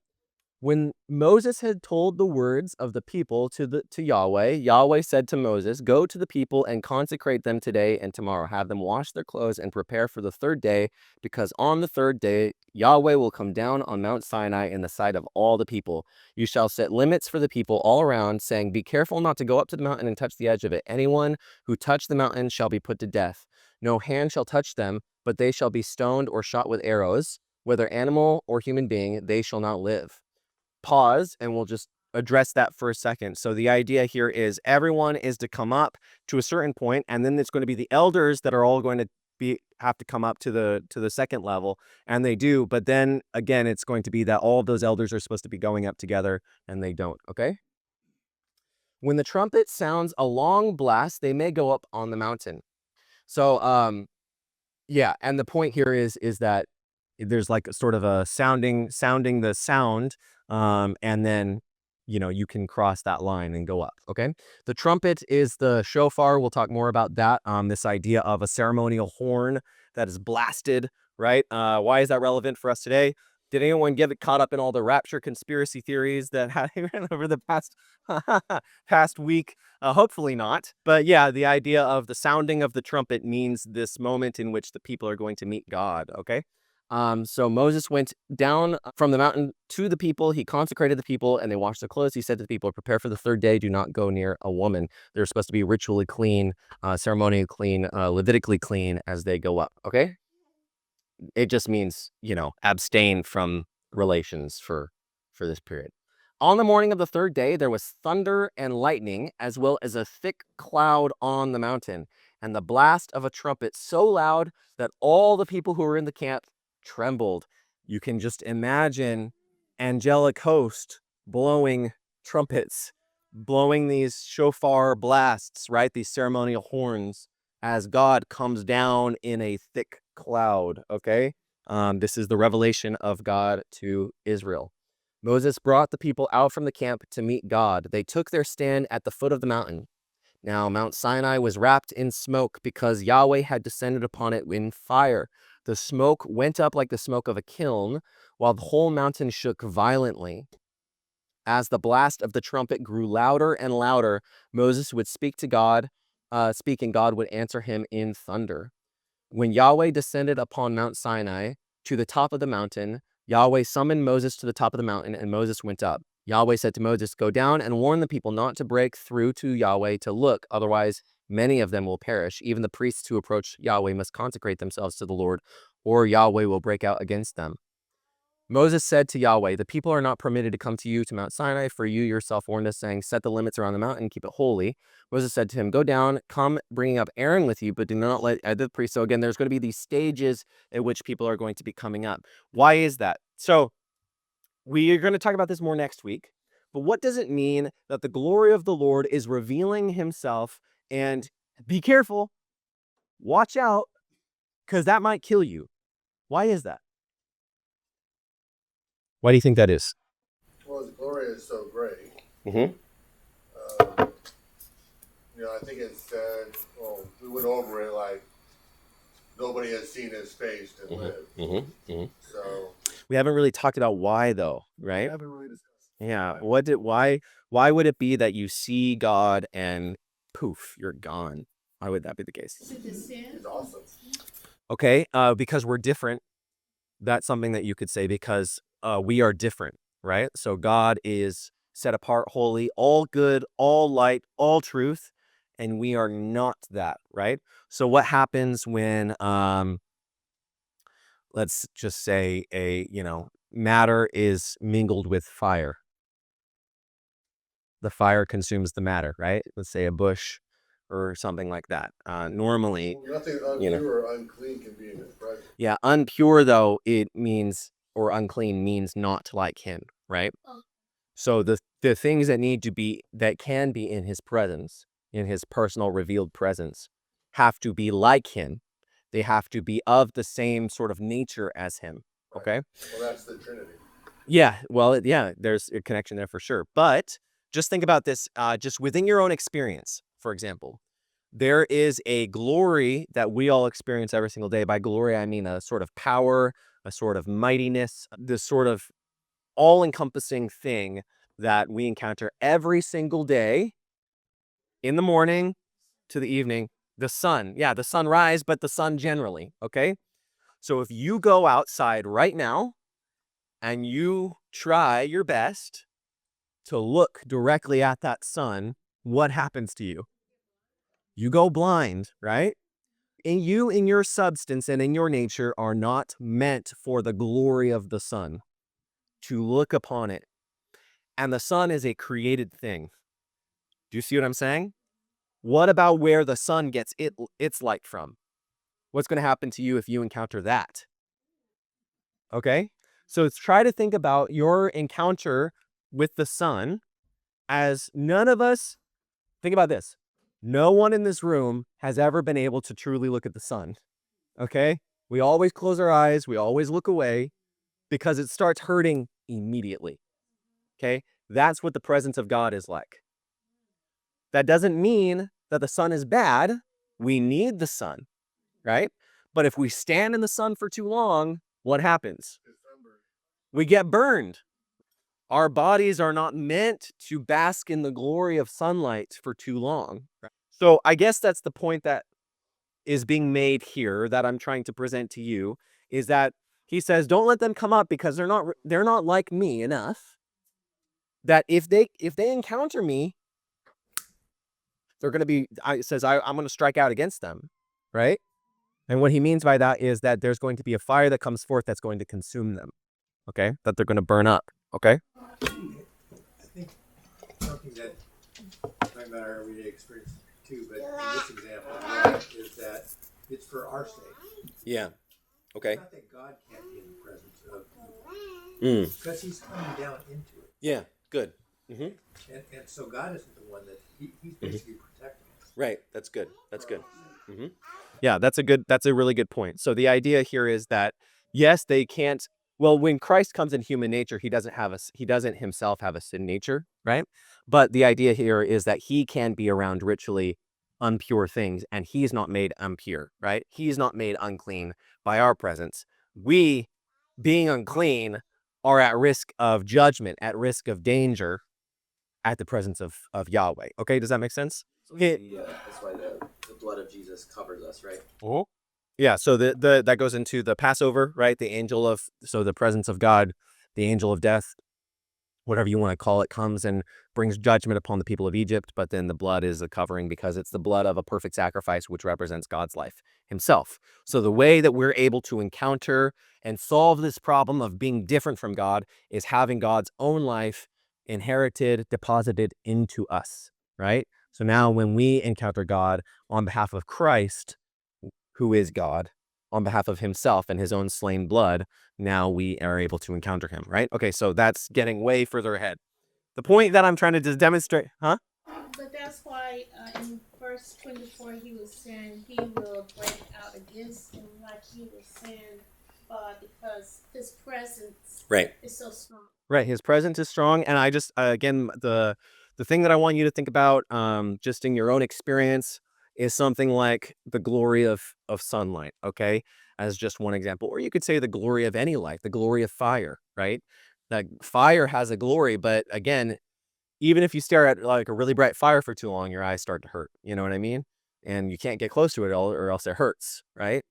When Moses had told the words of the people to Yahweh, Yahweh said to Moses, go to the people and consecrate them today and tomorrow. Have them wash their clothes and prepare for the third day, because on the third day, Yahweh will come down on Mount Sinai in the sight of all the people. You shall set limits for the people all around, saying, be careful not to go up to the mountain and touch the edge of it. Anyone who touched the mountain shall be put to death. No hand shall touch them, but they shall be stoned or shot with arrows. Whether animal or human being, they shall not live. Pause, and we'll just address that for a second. So the idea here is everyone is to come up to a certain point, and then it's going to be the elders that are all going to have to come up to the second level, and they do. But then again, it's going to be that all of those elders are supposed to be going up together, and they don't. Okay. When the trumpet sounds a long blast, they may go up on the mountain. So yeah, and the point here is that there's like sort of a sounding the sound, and then you can cross that line and go up. Okay, the trumpet is the shofar. We'll talk more about that. This idea of a ceremonial horn that is blasted, right? Why is that relevant for us today? Did anyone get caught up in all the rapture conspiracy theories that ran over the past week? Hopefully not. But yeah, the idea of the sounding of the trumpet means this moment in which the people are going to meet God. Okay. So Moses went down from the mountain to the people. He consecrated the people, and they washed their clothes. He said to the people, prepare for the third day. Do not go near a woman. They're supposed to be ritually clean, ceremonially clean, Levitically clean as they go up. Okay. It just means, abstain from relations for this period. On the morning of the third day, there was thunder and lightning, as well as a thick cloud on the mountain, and the blast of a trumpet so loud that all the people who were in the camp trembled. You can just imagine angelic host blowing trumpets, blowing these shofar blasts, right? These ceremonial horns as God comes down in a thick cloud, okay? This is the revelation of God to Israel. Moses brought the people out from the camp to meet God. They took their stand at the foot of the mountain. Now, Mount Sinai was wrapped in smoke because Yahweh had descended upon it in fire. The smoke went up like the smoke of a kiln, while the whole mountain shook violently. As the blast of the trumpet grew louder and louder, Moses would speak to God, and God would answer him in thunder. When Yahweh descended upon Mount Sinai to the top of the mountain, Yahweh summoned Moses to the top of the mountain, and Moses went up. Yahweh said to Moses, "Go down and warn the people not to break through to Yahweh to look, otherwise many of them will perish. Even the priests who approach Yahweh must consecrate themselves to the Lord, or Yahweh will break out against them." Moses said to Yahweh, "The people are not permitted to come to you to Mount Sinai, for you yourself warned us, saying, 'Set the limits around the mountain, keep it holy.'" Moses said to him, "Go down, come bringing up Aaron with you, but do not let the priests." So again, there's going to be these stages at which people are going to be coming up. Why is that? So we are going to talk about this more next week. But what does it mean that the glory of the Lord is revealing himself? And be careful, watch out, because that might kill you. Why is that? Why do you think that is?
Well, his glory is so great.
Mm-hmm.
I think it said, well, we went over it like nobody has seen his face and lived.
Mm-hmm. Mm-hmm.
So
we haven't really talked about why, though, right?
we haven't really discussed.
Yeah. Why would it be that you see God and poof, you're gone? Why would that be the case?
Is it the sin?
He's awesome.
Okay, because we're different. That's something that you could say, because we are different, right? So God is set apart, holy, all good, all light, all truth, and we are not that, right? So what happens when, let's just say matter is mingled with fire? The fire consumes the matter, right? Let's say a bush or something like that. Normally,
Nothing unpure or unclean can be in his presence.
yeah, unpure though, it means, or unclean means not like him, right?
Oh.
So the things that can be in his presence, in his personal revealed presence, have to be like him. They have to be of the same sort of nature as him. Okay.
Well, that's the Trinity.
Yeah. Well, yeah, there's a connection there for sure. But just think about this, just within your own experience, for example. There is a glory that we all experience every single day. By glory, I mean a sort of power, a sort of mightiness, this sort of all-encompassing thing that we encounter every single day, in the morning to the evening. The sun, yeah, the sunrise, but the sun generally, okay? So if you go outside right now and you try your best to look directly at that sun, what happens to you? You go blind, right? And you, in your substance and in your nature, are not meant for the glory of the sun, to look upon it. And the sun is a created thing. Do you see what I'm saying? What about where the sun gets its light from? What's going to happen to you if you encounter that? Okay? So try to think about your encounter with the sun as none of us, think about this. No one in this room has ever been able to truly look at the sun. Okay? We always close our eyes. We always look away because it starts hurting immediately. Okay? That's what the presence of God is like. That doesn't mean that the sun is bad. We need the sun, right? But if we stand in the sun for too long, what happens? We get burned. Our bodies are not meant to bask in the glory of sunlight for too long. So I guess that's the point that is being made here, that I'm trying to present to you, is that he says, don't let them come up because they're not like me enough. That if they encounter me, they're going to be, I'm going to strike out against them, right? And what he means by that is that there's going to be a fire that comes forth that's going to consume them, okay? That they're going to burn up, okay?
I think something that, talking about our everyday experience too, but in this example, is that it's for our sake.
Yeah. Okay.
It's not that God can't be in the presence of
Mm.
because he's coming down into it.
Yeah. Good.
And so God isn't the one that he's basically protecting us.
Right. That's good. That's good. Yeah, that's a really good point. So the idea here is that yes, they can't. Well, when Christ comes in human nature, he doesn't himself have a sin nature, right? But the idea here is that he can be around ritually impure things, and he's not made impure, right? He's not made unclean by our presence. We, being unclean, are at risk of judgment, at risk of danger at the presence of Yahweh. Okay, does that make sense? Okay.
That's why the blood of Jesus covers us, right?
Oh. Yeah, so the that goes into the Passover, right? So the presence of God, the angel of death, whatever you want to call it, comes and brings judgment upon the people of Egypt, but then the blood is a covering because it's the blood of a perfect sacrifice, which represents God's life himself. So the way that we're able to encounter and solve this problem of being different from God is having God's own life inherited, deposited into us, right? So now when we encounter God on behalf of Christ, who is God, on behalf of himself and his own slain blood, now we are able to encounter him, right? Okay, so that's getting way further ahead. The point that I'm trying to just demonstrate,
But that's why in verse 24 he was saying he will break out against him, like he was saying, because his presence
Right.
is so strong.
Right, his presence is strong, and I just again the thing that I want you to think about, just in your own experience, is something like the glory of sunlight. Okay, as just one example, or you could say the glory of any light, the glory of fire. Right, that fire has a glory, but again, even if you stare at like a really bright fire for too long, your eyes start to hurt. You know what I mean? And you can't get close to it all, or else it hurts. Right?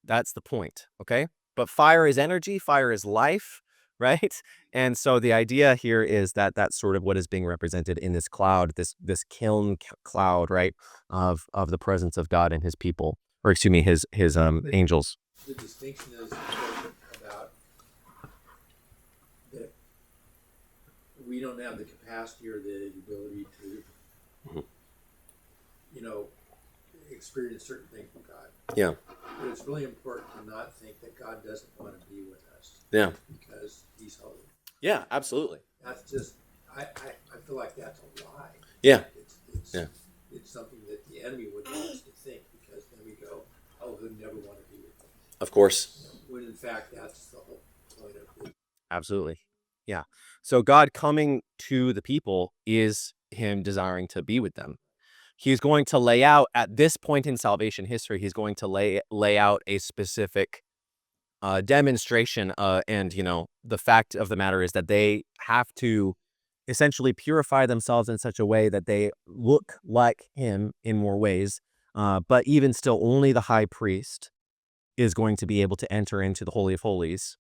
That's the point. Okay. But fire is energy. Fire is life. Right. And so the idea here is that that's sort of what is being represented in this cloud, this kiln cloud, right, of the presence of God and his people, or excuse me, his angels.
The distinction is about that we don't have the capacity or the ability to, experience certain things from God.
Yeah.
But it's really important to not think that God doesn't want to be with us.
Yeah.
Because he's holy.
Yeah, absolutely.
That's just, I feel like that's a lie.
Yeah.
It's something that the enemy would want us to think, because then we go, oh, he'll never want to be with us.
Of course.
When in fact, that's the whole point of it.
Absolutely. Yeah. So God coming to the people is him desiring to be with them. He's going to lay out at this point in salvation history, he's going to lay out a specific demonstration. And, the fact of the matter is that they have to essentially purify themselves in such a way that they look like him in more ways. But even still, only the high priest is going to be able to enter into the Holy of Holies,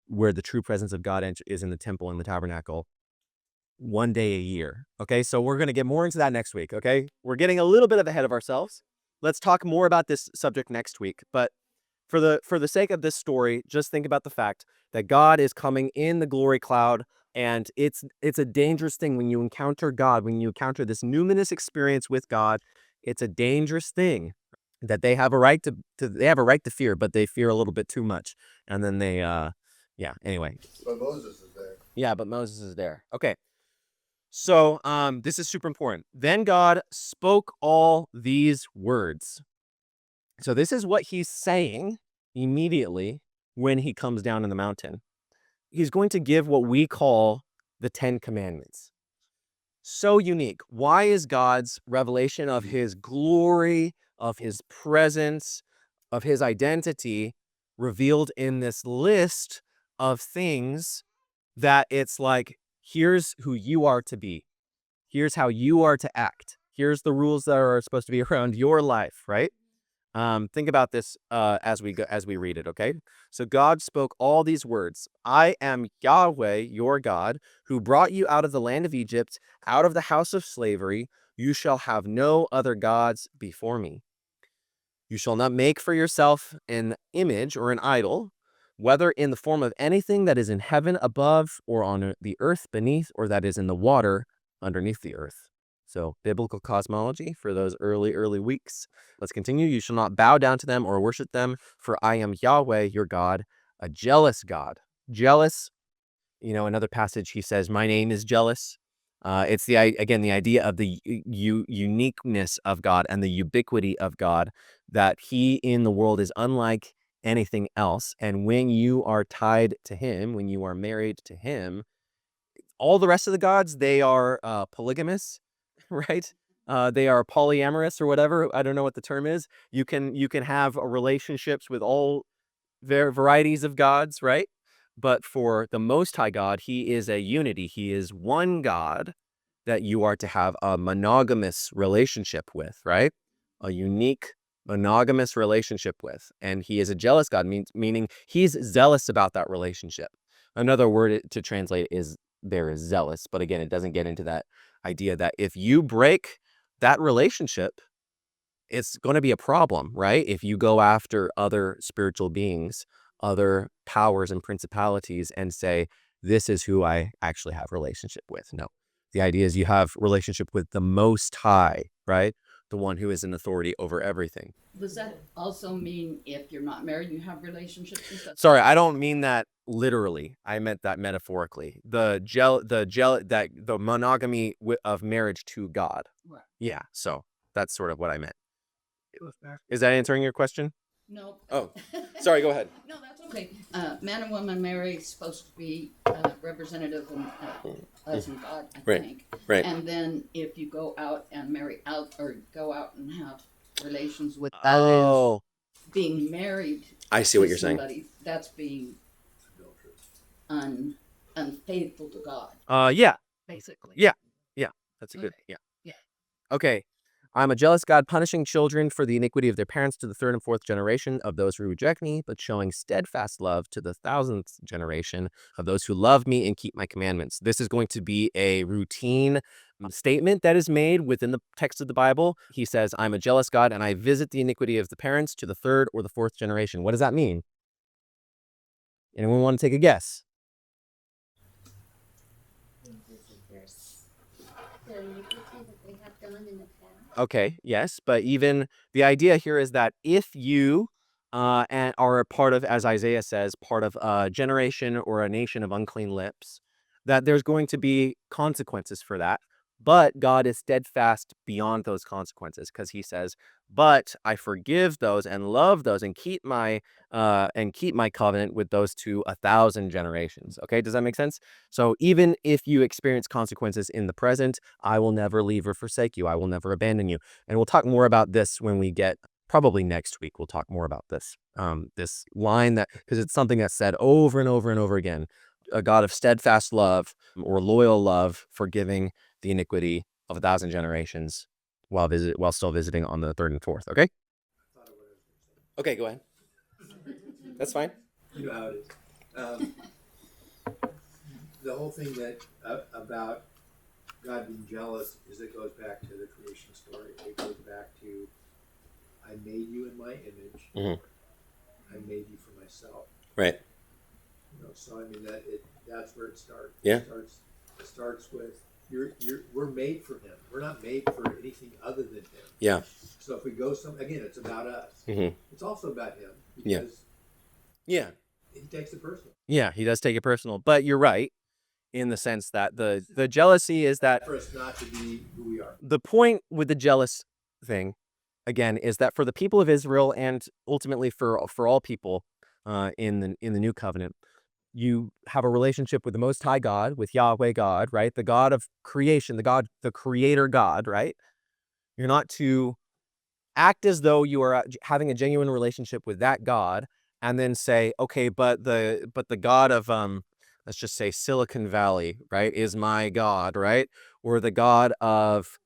where the true presence of God is in the temple and the tabernacle, one day a year. Okay, so we're going to get more into that next week. Okay, we're getting a little bit ahead of ourselves. Let's talk more about this subject next week. But for the sake of this story, just think about the fact that God is coming in the glory cloud, and it's a dangerous thing when you encounter God, when you encounter this numinous experience with God. It's a dangerous thing that they have a right to fear, but they fear a little bit too much, and then they anyway.
But Moses is there.
Yeah, but Moses is there. Okay. So this is super important. Then God spoke all these words. So this is what he's saying immediately when he comes down in the mountain. He's going to give what we call the 10 Commandments. So unique. Why is God's revelation of his glory, of his presence, of his identity revealed in this list of things that it's like, here's who you are to be. Here's how you are to act. Here's the rules that are supposed to be around your life, right? Think about this as we read it, okay? So God spoke all these words. I am Yahweh, your God, who brought you out of the land of Egypt, out of the house of slavery. You shall have no other gods before me. You shall not make for yourself an image or an idol, whether in the form of anything that is in heaven above, or on the earth beneath, or that is in the water underneath the earth. So biblical cosmology for those early weeks. Let's continue. You shall not bow down to them or worship them, for I am Yahweh, your God, a jealous God. Jealous, another passage he says, my name is jealous. It's the idea of the uniqueness of God and the ubiquity of God, that he in the world is unlike anything else. And when you are tied to him, when you are married to him, all the rest of the gods, they are polygamous, right? They are polyamorous or whatever. I don't know what the term is. You can have relationships with all varieties of gods, right? But for the Most High God, he is a unity. He is one God that you are to have a monogamous relationship with, right? A unique monogamous relationship with. And he is a jealous God, meaning he's zealous about that relationship. Another word to translate is zealous. But again, it doesn't get into that idea that if you break that relationship, it's going to be a problem, right? If you go after other spiritual beings, other powers and principalities, and say, this is who I actually have relationship with. No, the idea is you have relationship with the Most High, right? The one who is in authority over everything.
Does that also mean if you're not married, you have relationships and stuff?
Sorry, I don't mean that literally. I meant that metaphorically. The monogamy of marriage to God.
Right.
Yeah, so that's sort of what I meant. Is that answering your question?
No.
Oh, sorry, go ahead.
No, that's okay. Man and woman married is supposed to be representative and us and God, I
Right,
think.
right.
And then if you go out and marry out or go out and have relations with others, being married.
I see what you're saying.
That's being unfaithful to God.
Yeah,
Basically.
yeah, that's a good,
Okay. Yeah.
Okay. I'm a jealous God, punishing children for the iniquity of their parents to the third and fourth generation of those who reject me, but showing steadfast love to the thousandth generation of those who love me and keep my commandments. This is going to be a routine statement that is made within the text of the Bible. He says, I'm a jealous God, and I visit the iniquity of the parents to the third or the fourth generation. What does that mean? Anyone want to take a guess?
The iniquity that they have done in the past.
Okay, yes, but even the idea here is that if you and are a part of, as Isaiah says, part of a generation or a nation of unclean lips, that there's going to be consequences for that. But God is steadfast beyond those consequences, because he says, but I forgive those and love those and keep my covenant with those to 1,000 generations. Okay, does that make sense? So even if you experience consequences in the present, I will never leave or forsake you. I will never abandon you. And we'll talk more about this when we get, probably next week, we'll talk more about this. This line, that because it's something that's said over and over and over again. A God of steadfast love or loyal love, forgiving the iniquity of 1,000 generations while still visiting on the third and fourth. Okay. Okay, go ahead. That's fine.
You know how it is. The whole thing that about God being jealous is it goes back to the creation story. It goes back to, I made you in my image.
Mm-hmm.
I made you for myself.
Right.
So I mean that's where it starts.
Yeah.
It starts with we're made for him. We're not made for anything other than him.
Yeah.
So if we go again, it's about us.
Mm-hmm.
It's also about him
Yeah.
because
Yeah.
he takes it personal.
Yeah, he does take it personal. But you're right in the sense that the jealousy is that
For us not to be who we are.
the point with the jealous thing, again, is that for the people of Israel and ultimately for all people in the new covenant, you have a relationship with the Most High God, with Yahweh God, right? The God of creation, the creator God, right? You're not to act as though you are having a genuine relationship with that God and then say, okay, but the God of, let's just say Silicon Valley, right, is my God, right? Or the God of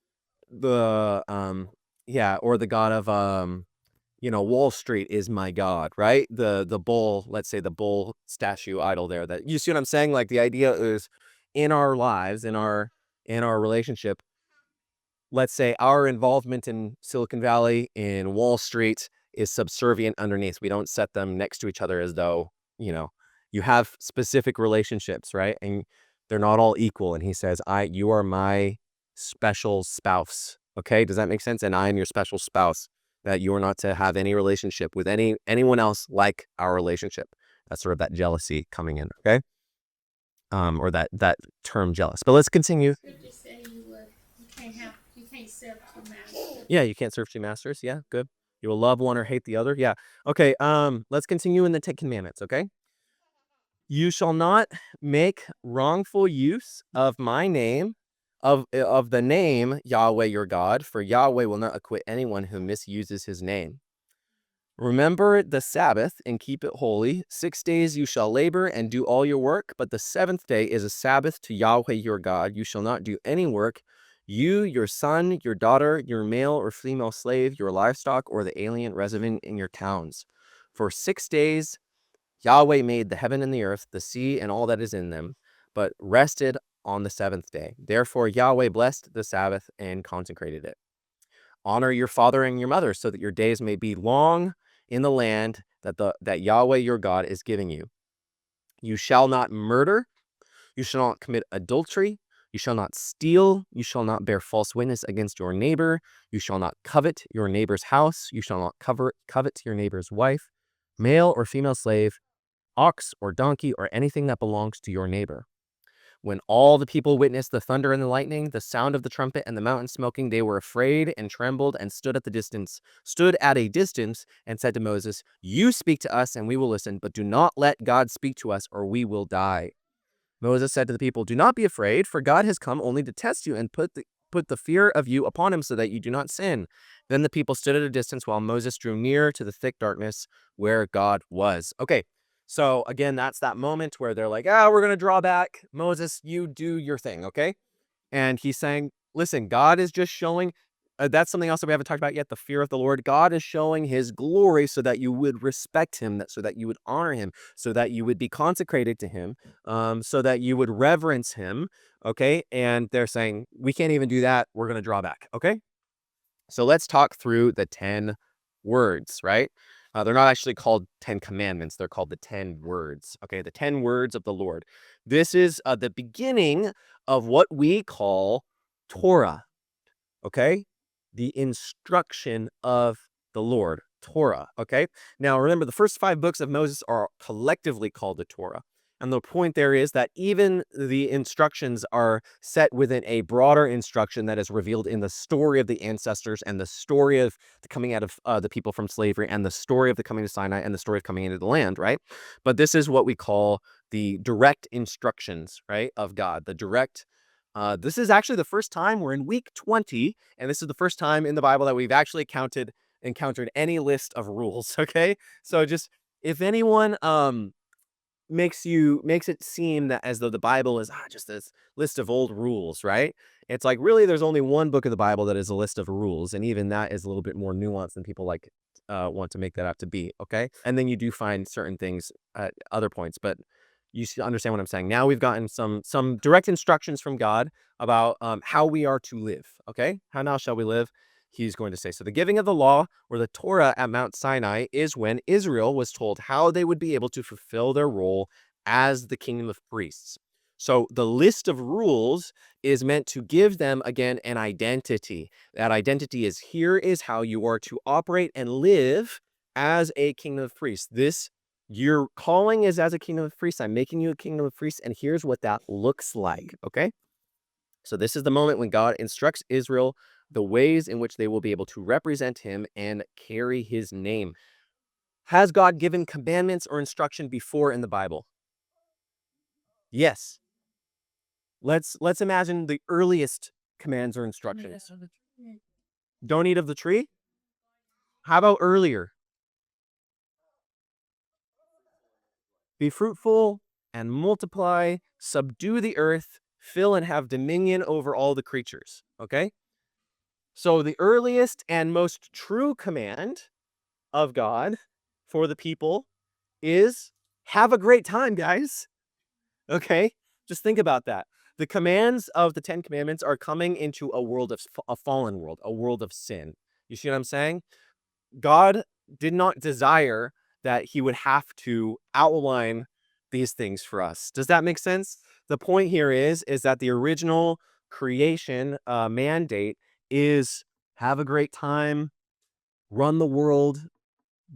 or the God of, Wall Street is my God, right? The bull, let's say the bull statue idol there, that you see what I'm saying? Like the idea is in our lives, in our relationship, let's say our involvement in Silicon Valley, in Wall Street is subservient underneath. We don't set them next to each other as though, you have specific relationships, right? And they're not all equal. And he says, you are my special spouse. Okay, does that make sense? And I am your special spouse. That you are not to have any relationship with anyone else like our relationship. That's sort of that jealousy coming in. Okay, or that term jealous. But let's continue.
Scripture say you can't serve two masters.
Yeah, you can't serve two masters. Yeah, good. You will love one or hate the other. Yeah. Okay. Let's continue in the 10 Commandments. Okay. You shall not make wrongful use of my name, of the name Yahweh your God, for Yahweh will not acquit anyone who misuses his name. Remember the Sabbath and keep it holy. 6 days you shall labor and do all your work, but the seventh day is a Sabbath to Yahweh your God. You shall not do any work. You, your son, your daughter, your male or female slave, your livestock, or the alien resident in your towns. For 6 days Yahweh made the heaven and the earth, the sea, and all that is in them, but rested on the seventh day. Therefore Yahweh blessed the Sabbath and consecrated it. Honor your father and your mother, so that your days may be long in the land that Yahweh your God is giving you. You shall not murder. You shall not commit adultery. You shall not steal. You shall not bear false witness against your neighbor. You shall not covet your neighbor's house. You shall not covet your neighbor's wife, male or female slave, ox or donkey, or anything that belongs to your neighbor. When all the people witnessed the thunder and the lightning, the sound of the trumpet and the mountain smoking, they were afraid and trembled and stood at a distance and said to Moses, "You speak to us and we will listen, but do not let God speak to us or we will die." Moses said to the people, "Do not be afraid, for God has come only to test you and put the fear of you upon him so that you do not sin." Then the people stood at a distance while Moses drew near to the thick darkness where God was. Okay. So again, that's that moment where they're like, we're going to draw back. Moses, you do your thing, okay? And he's saying, listen, God is just showing, that's something else that we haven't talked about yet, the fear of the Lord. God is showing his glory so that you would respect him, so that you would honor him, so that you would be consecrated to him, so that you would reverence him, okay? And they're saying, we can't even do that. We're going to draw back, okay? So let's talk through the 10 words, right? They're not actually called 10 commandments. They're called the 10 words. Okay, the 10 words of the Lord. This is the beginning of what we call Torah. Okay, the instruction of the Lord, Torah. Okay, now remember the first 5 books of Moses are collectively called the Torah. And the point there is that even the instructions are set within a broader instruction that is revealed in the story of the ancestors and the story of the coming out of the people from slavery and the story of the coming to Sinai and the story of coming into the land, right? But this is what we call the direct instructions, right, of God. The direct, this is actually the first time we're in week 20, and this is the first time in the Bible that we've actually encountered any list of rules, okay? So just, if anyone, makes it seem that as though the Bible is just this list of old rules, right? It's like, really, there's only one book of the Bible that is a list of rules, and even that is a little bit more nuanced than people want to make that out to be, okay? And then you do find certain things at other points, but you should understand what I'm saying. Now we've gotten some direct instructions from God about how we are to live, okay? How now shall we live? He's going to say, so the giving of the law or the Torah at Mount Sinai is when Israel was told how they would be able to fulfill their role as the kingdom of priests. So the list of rules is meant to give them, again, an identity. That identity is, here is how you are to operate and live as a kingdom of priests. Your calling is as a kingdom of priests. I'm making you a kingdom of priests, and here's what that looks like, okay? So this is the moment when God instructs Israel the ways in which they will be able to represent him and carry his name. Has God given commandments or instruction before in the Bible? Yes. Let's imagine the earliest commands or instructions. Don't eat of the tree? How about earlier? Be fruitful and multiply, subdue the earth, fill and have dominion over all the creatures. Okay? So the earliest and most true command of God for the people is have a great time, guys. Okay? Just think about that. The commands of the 10 commandments are coming into a fallen world, a world of sin. You see what I'm saying? God did not desire that he would have to outline these things for us. Does that make sense? The point here is that the original creation mandate is have a great time, run the world,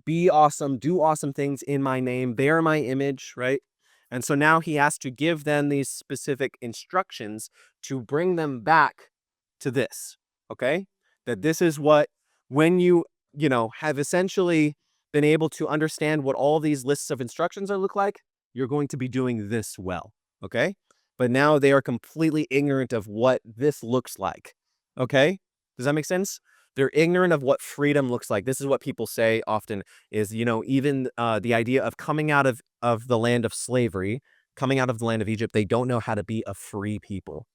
be awesome, do awesome things in my name, bear my image, right? And so now he has to give them these specific instructions to bring them back to this, okay? That this is what, when have essentially been able to understand what all these lists of instructions are look like, you're going to be doing this well, okay? But now they are completely ignorant of what this looks like, okay? Does that make sense? They're ignorant of what freedom looks like. This is what people say often is, even the idea of coming out of the land of slavery, coming out of the land of Egypt, they don't know how to be a free people.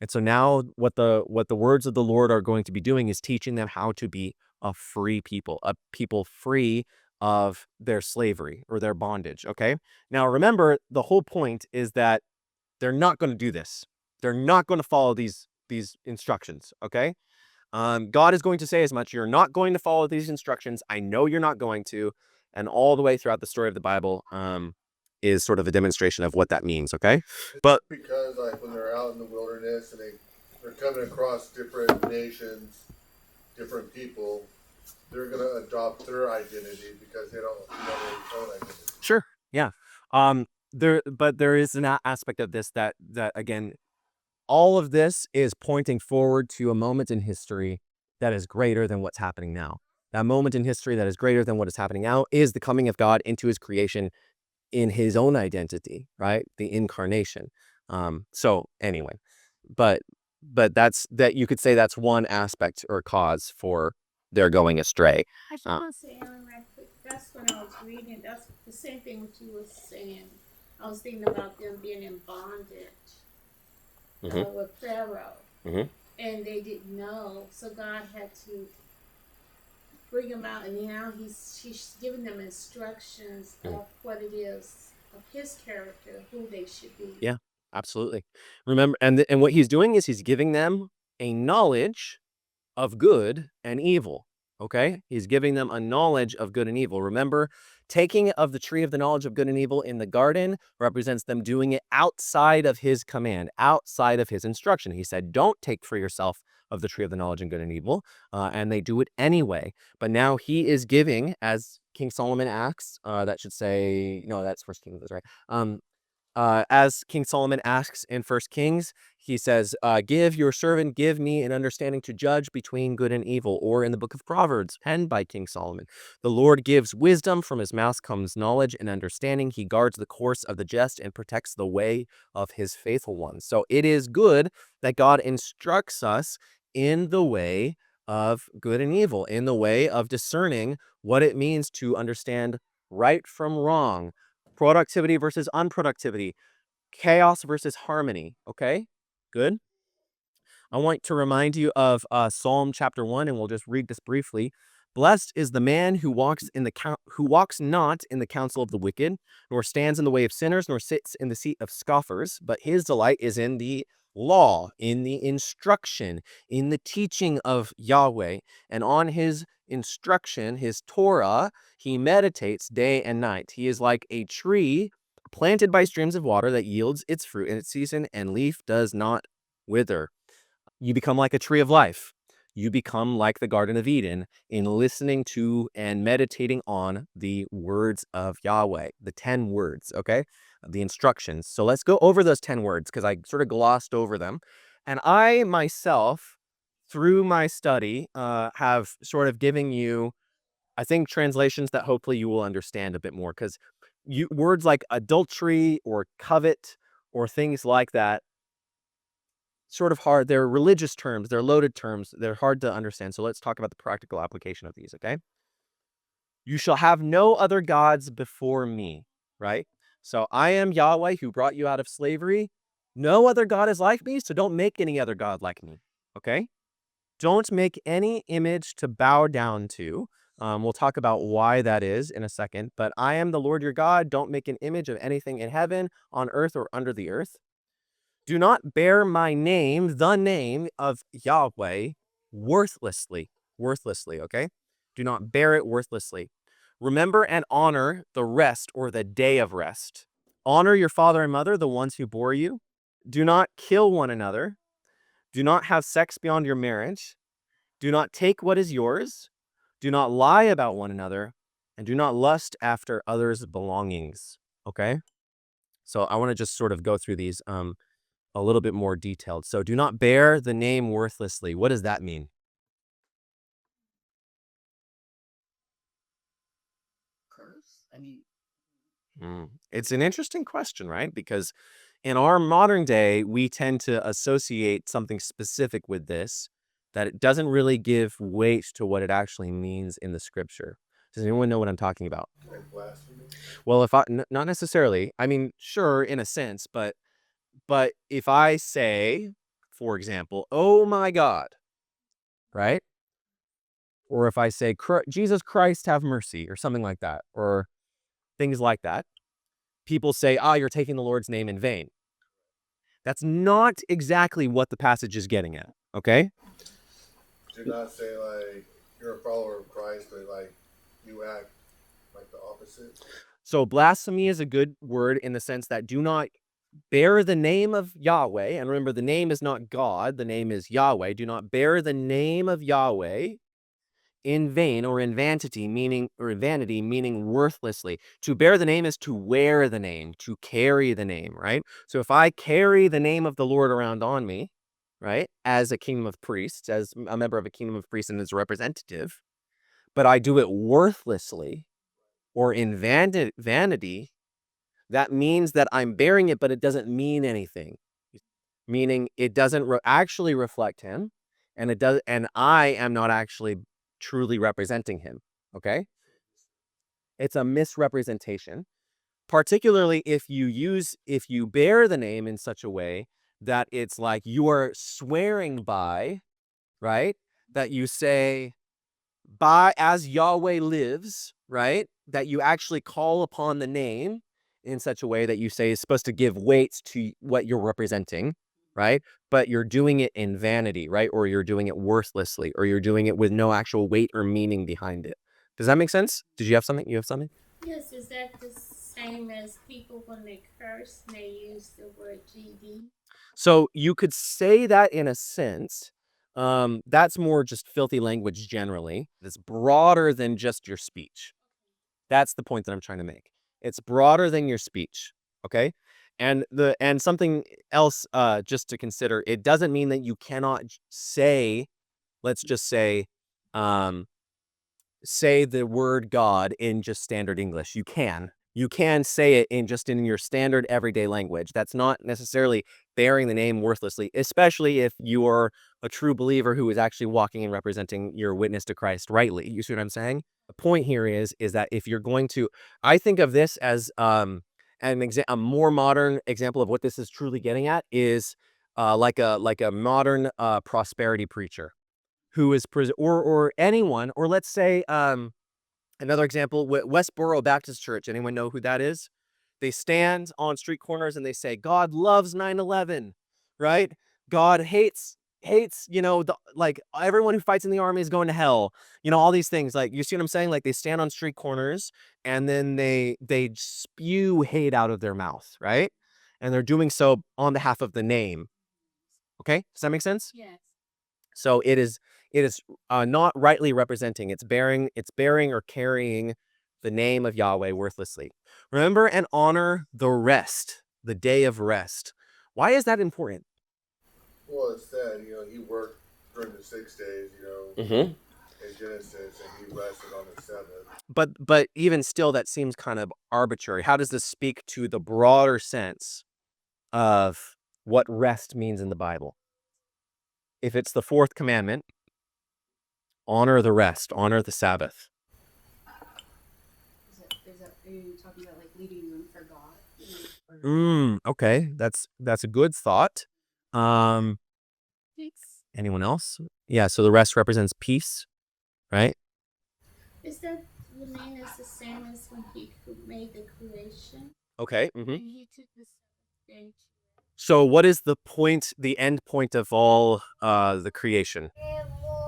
And so now what the words of the Lord are going to be doing is teaching them how to be a free people, a people free of their slavery or their bondage, okay? Now remember, the whole point is that they're not going to do this. They're not going to follow these instructions, okay? God is going to say as much. You're not going to follow these instructions. I know you're not going to. And all the way throughout the story of the Bible is sort of a demonstration of what that means, okay? But
Because like when they're out in the wilderness and they're coming across different nations, different people, they're gonna adopt their identity because they don't know their own identity.
sure, yeah. There is an aspect of this that again, all of this is pointing forward to a moment in history that is greater than what's happening now. That moment in history that is greater than what is happening now is the coming of God into his creation in his own identity, right? The incarnation. So anyway, but that you could say that's one aspect or cause for their going astray.
I just want to say, Aaron, right quick. That's when I was reading. That's the same thing what you were saying. I was thinking about them being in bondage with Pharaoh, and they didn't know. So God had to bring them out, and now she's giving them instructions of what it is of his character, who they should be.
Yeah, absolutely. Remember, and what he's doing is he's giving them a knowledge of good and evil. Okay? He's giving them a knowledge of good and evil. Remember, taking of the tree of the knowledge of good and evil in the garden represents them doing it outside of his command, outside of his instruction. He said, don't take for yourself of the tree of the knowledge of good and evil, and they do it anyway. But now he is giving, as King Solomon asks, that should say, no, that's First Kings, right? As King Solomon asks in First Kings, he says, give me an understanding to judge between good and evil. Or in the book of Proverbs, penned by King Solomon, the Lord gives wisdom, from his mouth comes knowledge and understanding. He guards the course of the just and protects the way of his faithful ones. So it is good that God instructs us in the way of good and evil, in the way of discerning what it means to understand right from wrong, productivity versus unproductivity, chaos versus harmony. Okay, good. I want to remind you of Psalm chapter 1, and we'll just read this briefly. Blessed is the man who walks not in the counsel of the wicked, nor stands in the way of sinners, nor sits in the seat of scoffers, but his delight is in the law, in the instruction, in the teaching of Yahweh, and on his instruction, his Torah, he meditates day and night. He is like a tree planted by streams of water that yields its fruit in its season, and leaf does not wither. You become like a tree of life. You become like the Garden of Eden in listening to and meditating on the words of Yahweh, the 10 words, okay? The instructions. So let's go over those 10 words because I sort of glossed over them. And I myself, through my study, have sort of given you, I think, translations that hopefully you will understand a bit more, because words like adultery or covet or things like that, sort of hard. They're religious terms. They're loaded terms. They're hard to understand. So let's talk about the practical application of these, okay? You shall have no other gods before me, right? So I am Yahweh who brought you out of slavery. No other God is like me, so don't make any other God like me, okay? Don't make any image to bow down to. We'll talk about why that is in a second. But I am the Lord your God. Don't make an image of anything in heaven, on earth, or under the earth. Do not bear my name, the name of Yahweh, worthlessly, okay? Do not bear it worthlessly. Remember and honor the rest, or the day of rest. Honor your father and mother, the ones who bore you. Do not kill one another. Do not have sex beyond your marriage. Do not take what is yours. Do not lie about one another. And do not lust after others' belongings. Okay? So I want to just sort of go through these a little bit more detailed. So do not bear the name worthlessly. What does that mean?
Curse? I mean,
It's an interesting question, right? Because in our modern day, we tend to associate something specific with this, that it doesn't really give weight to what it actually means in the scripture. Does anyone know what I'm talking about?
Like blasphemy.
Well, not necessarily. I mean, sure, in a sense, but if I say, for example, "Oh my God," right? Or if I say, "Jesus Christ, have mercy," or something like that, or things like that, people say, "Ah, you're taking the Lord's name in vain." That's not exactly what the passage is getting at, okay?
Do not say like you're a follower of Christ, but like you act like the opposite.
So blasphemy is a good word in the sense that do not bear the name of Yahweh. And remember, the name is not God. The name is Yahweh. Do not bear the name of Yahweh in vain or in vanity, meaning worthlessly. To bear the name is to wear the name, to carry the name, right? So if I carry the name of the Lord around on me, right, as a kingdom of priests, as a member of a kingdom of priests and as a representative, but I do it worthlessly or in vanity, that means that I'm bearing it, but it doesn't mean anything. Meaning it doesn't actually reflect him, and I am not actually truly representing him. Okay? It's a misrepresentation, particularly if you bear the name in such a way that it's like you are swearing by, right? That you say, by as Yahweh lives, right? That you actually call upon the name in such a way that you say is supposed to give weight to what you're representing, right? But you're doing it in vanity, right? Or you're doing it worthlessly, or you're doing it with no actual weight or meaning behind it. Does that make sense? Did you have something? You have something?
Yes, is that the same as people when they curse and they use the word GD?
So you could say that in a sense. That's more just filthy language generally. It's broader than just your speech. That's the point that I'm trying to make. It's broader than your speech. Okay. And something else just to consider, it doesn't mean that you cannot say, let's just say the word God in just standard English. You can say it in your standard everyday language. That's not necessarily bearing the name worthlessly, especially if you are a true believer who is actually walking and representing your witness to Christ rightly. You see what I'm saying? The point here is that if you're going to, I think of this as a more modern example of what this is truly getting at is like a modern prosperity preacher who is or anyone, or let's say another example, Westboro Baptist Church. Anyone know who that is? They stand on street corners and they say, God loves 9/11, right? God hates, like everyone who fights in the army is going to hell. All these things. Like, you see what I'm saying? Like, they stand on street corners and then they spew hate out of their mouth, right? And they're doing so on behalf of the name. Okay? Does that make sense?
Yes.
So it is not rightly representing. It's bearing or carrying the name of Yahweh worthlessly. Remember and honor the rest, the day of rest. Why is that important?
Well, it said, he worked during the 6 days,
Mm-hmm.
in Genesis, and he rested on the seventh.
But even still, that seems kind of arbitrary. How does this speak to the broader sense of what rest means in the Bible? If it's the fourth commandment, honor the rest, honor the Sabbath.
Are you talking about like leaving room for God?
Okay, that's a good thought. Anyone else? Yeah, so the rest represents peace, right?
Is that remain as the same as when he made the creation?
Okay.
And he took the seventh day.
So what is the end point of all the creation?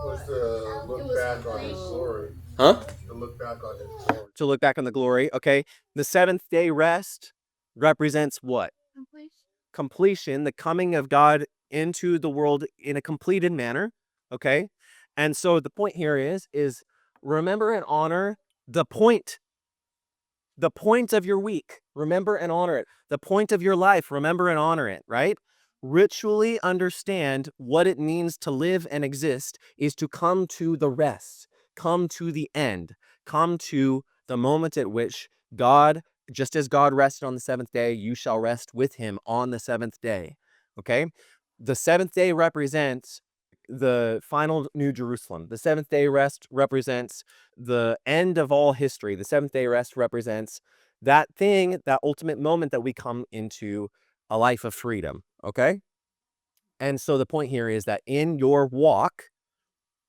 Was to look back on his glory.
Huh?
To look back on his glory.
To look back on the glory. Okay. The seventh day rest represents what?
Completion.
Completion, the coming of God into the world in a completed manner. Okay. And so the point here is remember and honor the point of your week. Remember and honor it. The point of your life. Remember and honor it, right? Ritually understand what it means to live and exist is to come to the rest, come to the end, come to the moment at which God, just as God rested on the seventh day, you shall rest with him on the seventh day. Okay? The seventh day represents the final New Jerusalem. The seventh day rest represents the end of all history. The seventh day rest represents that thing, that ultimate moment that we come into a life of freedom. Okay? And so the point here is that in your walk,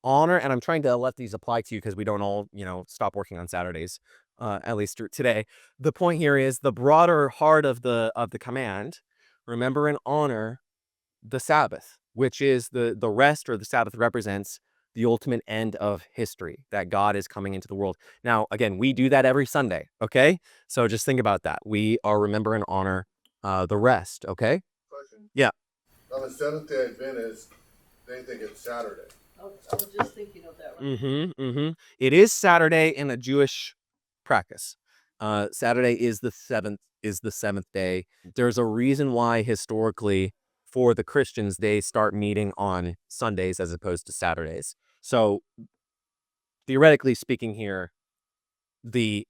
honor, and I'm trying to let these apply to you because we don't all, stop working on Saturdays, at least today. The point here is the broader heart of the command, remember and honor the Sabbath, which is the rest, or the Sabbath represents the ultimate end of history, that God is coming into the world. Now, again, we do that every Sunday, okay? So just think about that. We are remember and honor the rest, okay?
Question?
Yeah.
On the Seventh Day Adventist, they think it's Saturday.
I was just thinking of that.
It is Saturday in a Jewish practice. Saturday is the seventh day. There's a reason why historically for the Christians they start meeting on Sundays as opposed to Saturdays. So theoretically speaking here, the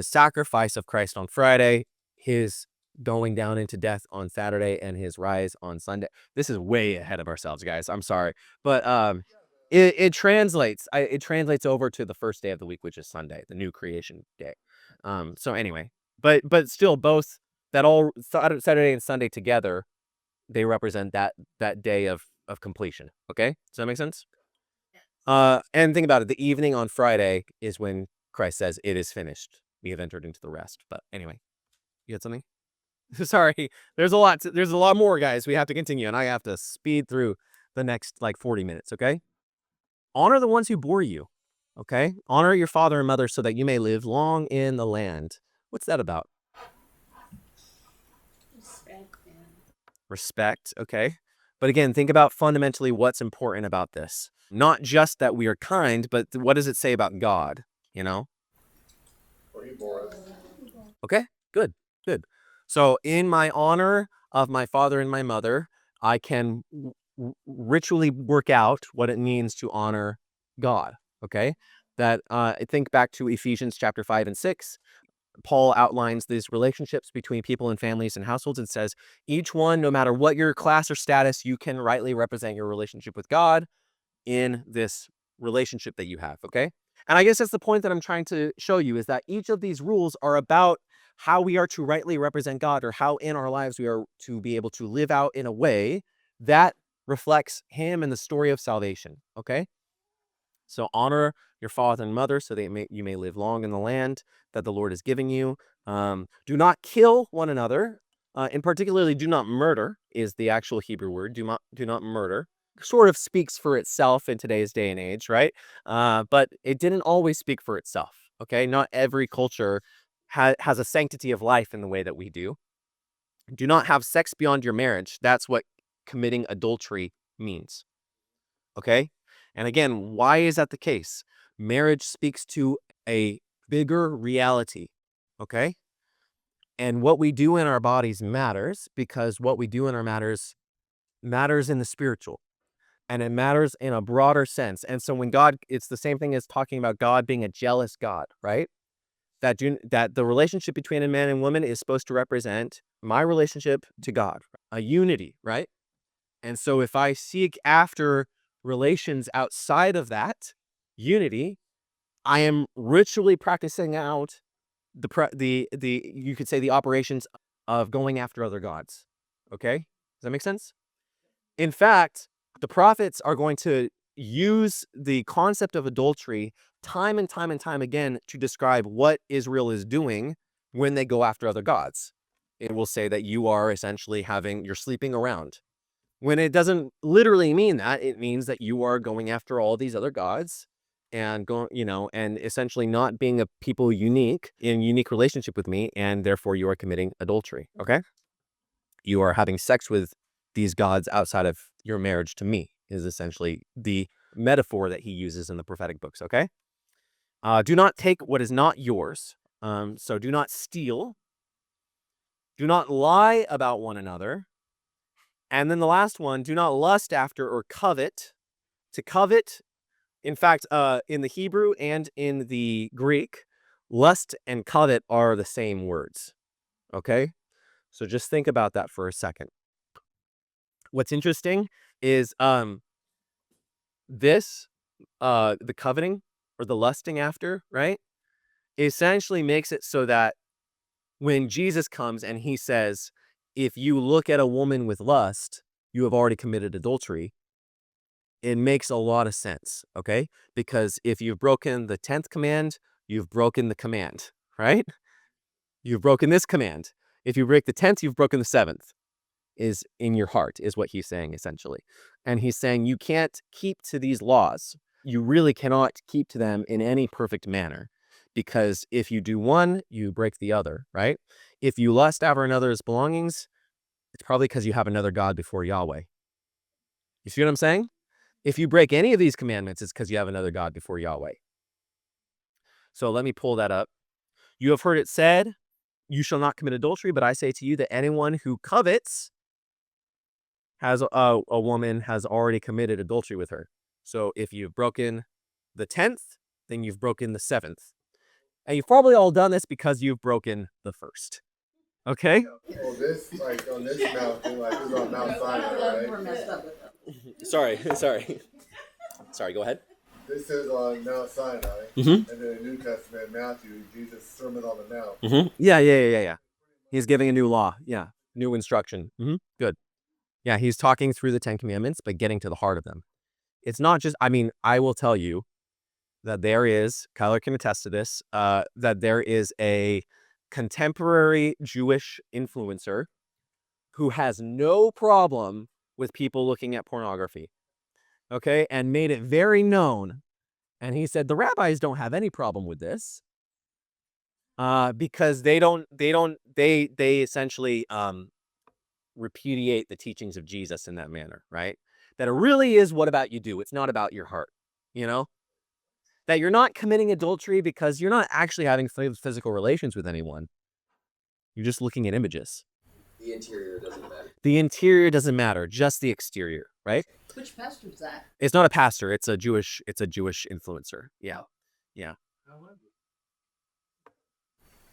sacrifice of Christ on Friday, his going down into death on Saturday, and his rise on Sunday. This is way ahead of ourselves, guys. I'm sorry. But it translates over to the first day of the week, which is Sunday, the new creation day. So anyway, but still both that all Saturday and Sunday together, they represent that day of completion. Okay? Does that make sense? And think about it. The evening on Friday is when Christ says, "It is finished. We have entered into the rest." But anyway, you had something? Sorry. There's a lot more, guys. We have to continue, and I have to speed through the next 40 minutes, okay? Honor the ones who bore you, okay? Honor your father and mother so that you may live long in the land. What's that about?
Respect them.
Respect, okay? But again, think about fundamentally what's important about this. Not just that we are kind, but what does it say about God,
Or he bore us.
Okay, good. So in my honor of my father and my mother, I can ritually work out what it means to honor God, okay? That think back to Ephesians chapter 5 and 6. Paul outlines these relationships between people and families and households and says, each one, no matter what your class or status, you can rightly represent your relationship with God in this relationship that you have, okay? And I guess that's the point that I'm trying to show you, is that each of these rules are about how we are to rightly represent God, or how in our lives we are to be able to live out in a way that reflects him and the story of salvation, okay? So honor your father and mother so that you may live long in the land that the Lord is giving you. Do not kill one another. In particularly, do not murder is the actual Hebrew word. Do not murder. Sort of speaks for itself in today's day and age, right? But it didn't always speak for itself, okay? Not every culture has a sanctity of life in the way that we do. Do not have sex beyond your marriage. That's what committing adultery means, okay? And again, why is that the case? Marriage speaks to a bigger reality, okay? And what we do in our bodies matters, because what we do in our matters in the spiritual. And it matters in a broader sense. And so when God, it's the same thing as talking about God being a jealous God, right? That the relationship between a man and woman is supposed to represent my relationship to God, a unity, right? And so if I seek after relations outside of that unity, I am ritually practicing out the you could say the operations of going after other gods. Okay? Does that make sense? In fact, the prophets are going to use the concept of adultery time and time and time again to describe what Israel is doing when they go after other gods. It will say that you are essentially you're sleeping around. When it doesn't literally mean that, it means that you are going after all these other gods and and essentially not being a people unique relationship with me, and therefore you are committing adultery. Okay? You are having sex with these gods outside of your marriage to me, is essentially the metaphor that he uses in the prophetic books, okay? Do not take what is not yours. So do not steal. Do not lie about one another. And then the last one, do not lust after or covet. To covet, in fact, in the Hebrew and in the Greek, lust and covet are the same words, okay? So just think about that for a second. What's interesting is this, the coveting or the lusting after, right, essentially makes it so that when Jesus comes and he says, if you look at a woman with lust, you have already committed adultery, it makes a lot of sense, okay? Because if you've broken the 10th command, you've broken the command, right? You've broken this command. If you break the 10th, you've broken the 7th, is in your heart, is what he's saying essentially. And he's saying you can't keep to these laws. You really cannot keep to them in any perfect manner. Because if you do one, you break the other, right? If you lust after another's belongings, it's probably because you have another God before Yahweh. You see what I'm saying? If you break any of these commandments, it's because you have another God before Yahweh. So let me pull that up. You have heard it said, you shall not commit adultery, but I say to you that anyone who covets has a woman has already committed adultery with her. So if you've broken the 10th, then you've broken the 7th. And you've probably all done this because you've broken the 1st. Okay?
Oh, this, like, on this mountain, like, this is on Mount Sinai,
We're
right?
messed up with them.
Sorry, go ahead.
This is on Mount Sinai,
Mm-hmm.
and then in the New Testament, Matthew, Jesus' Sermon on the Mount.
Yeah. He's giving a new law. Yeah. New instruction. Good. Yeah, he's talking through the 10 commandments, but getting to the heart of them. It's not just, I will tell you that there is, Kyler can attest to this, that there is a contemporary Jewish influencer who has no problem with people looking at pornography, okay, and made it very known. And he said the rabbis don't have any problem with this, because they essentially repudiate the teachings of Jesus in that manner, right? That it really is what about you do. It's not about your heart, you know? That you're not committing adultery because you're not actually having physical relations with anyone. You're just looking at images.
The interior doesn't matter.
The interior doesn't matter, just the exterior, right?
Which pastor's that?
It's not a pastor, it's a Jewish influencer. Yeah.
You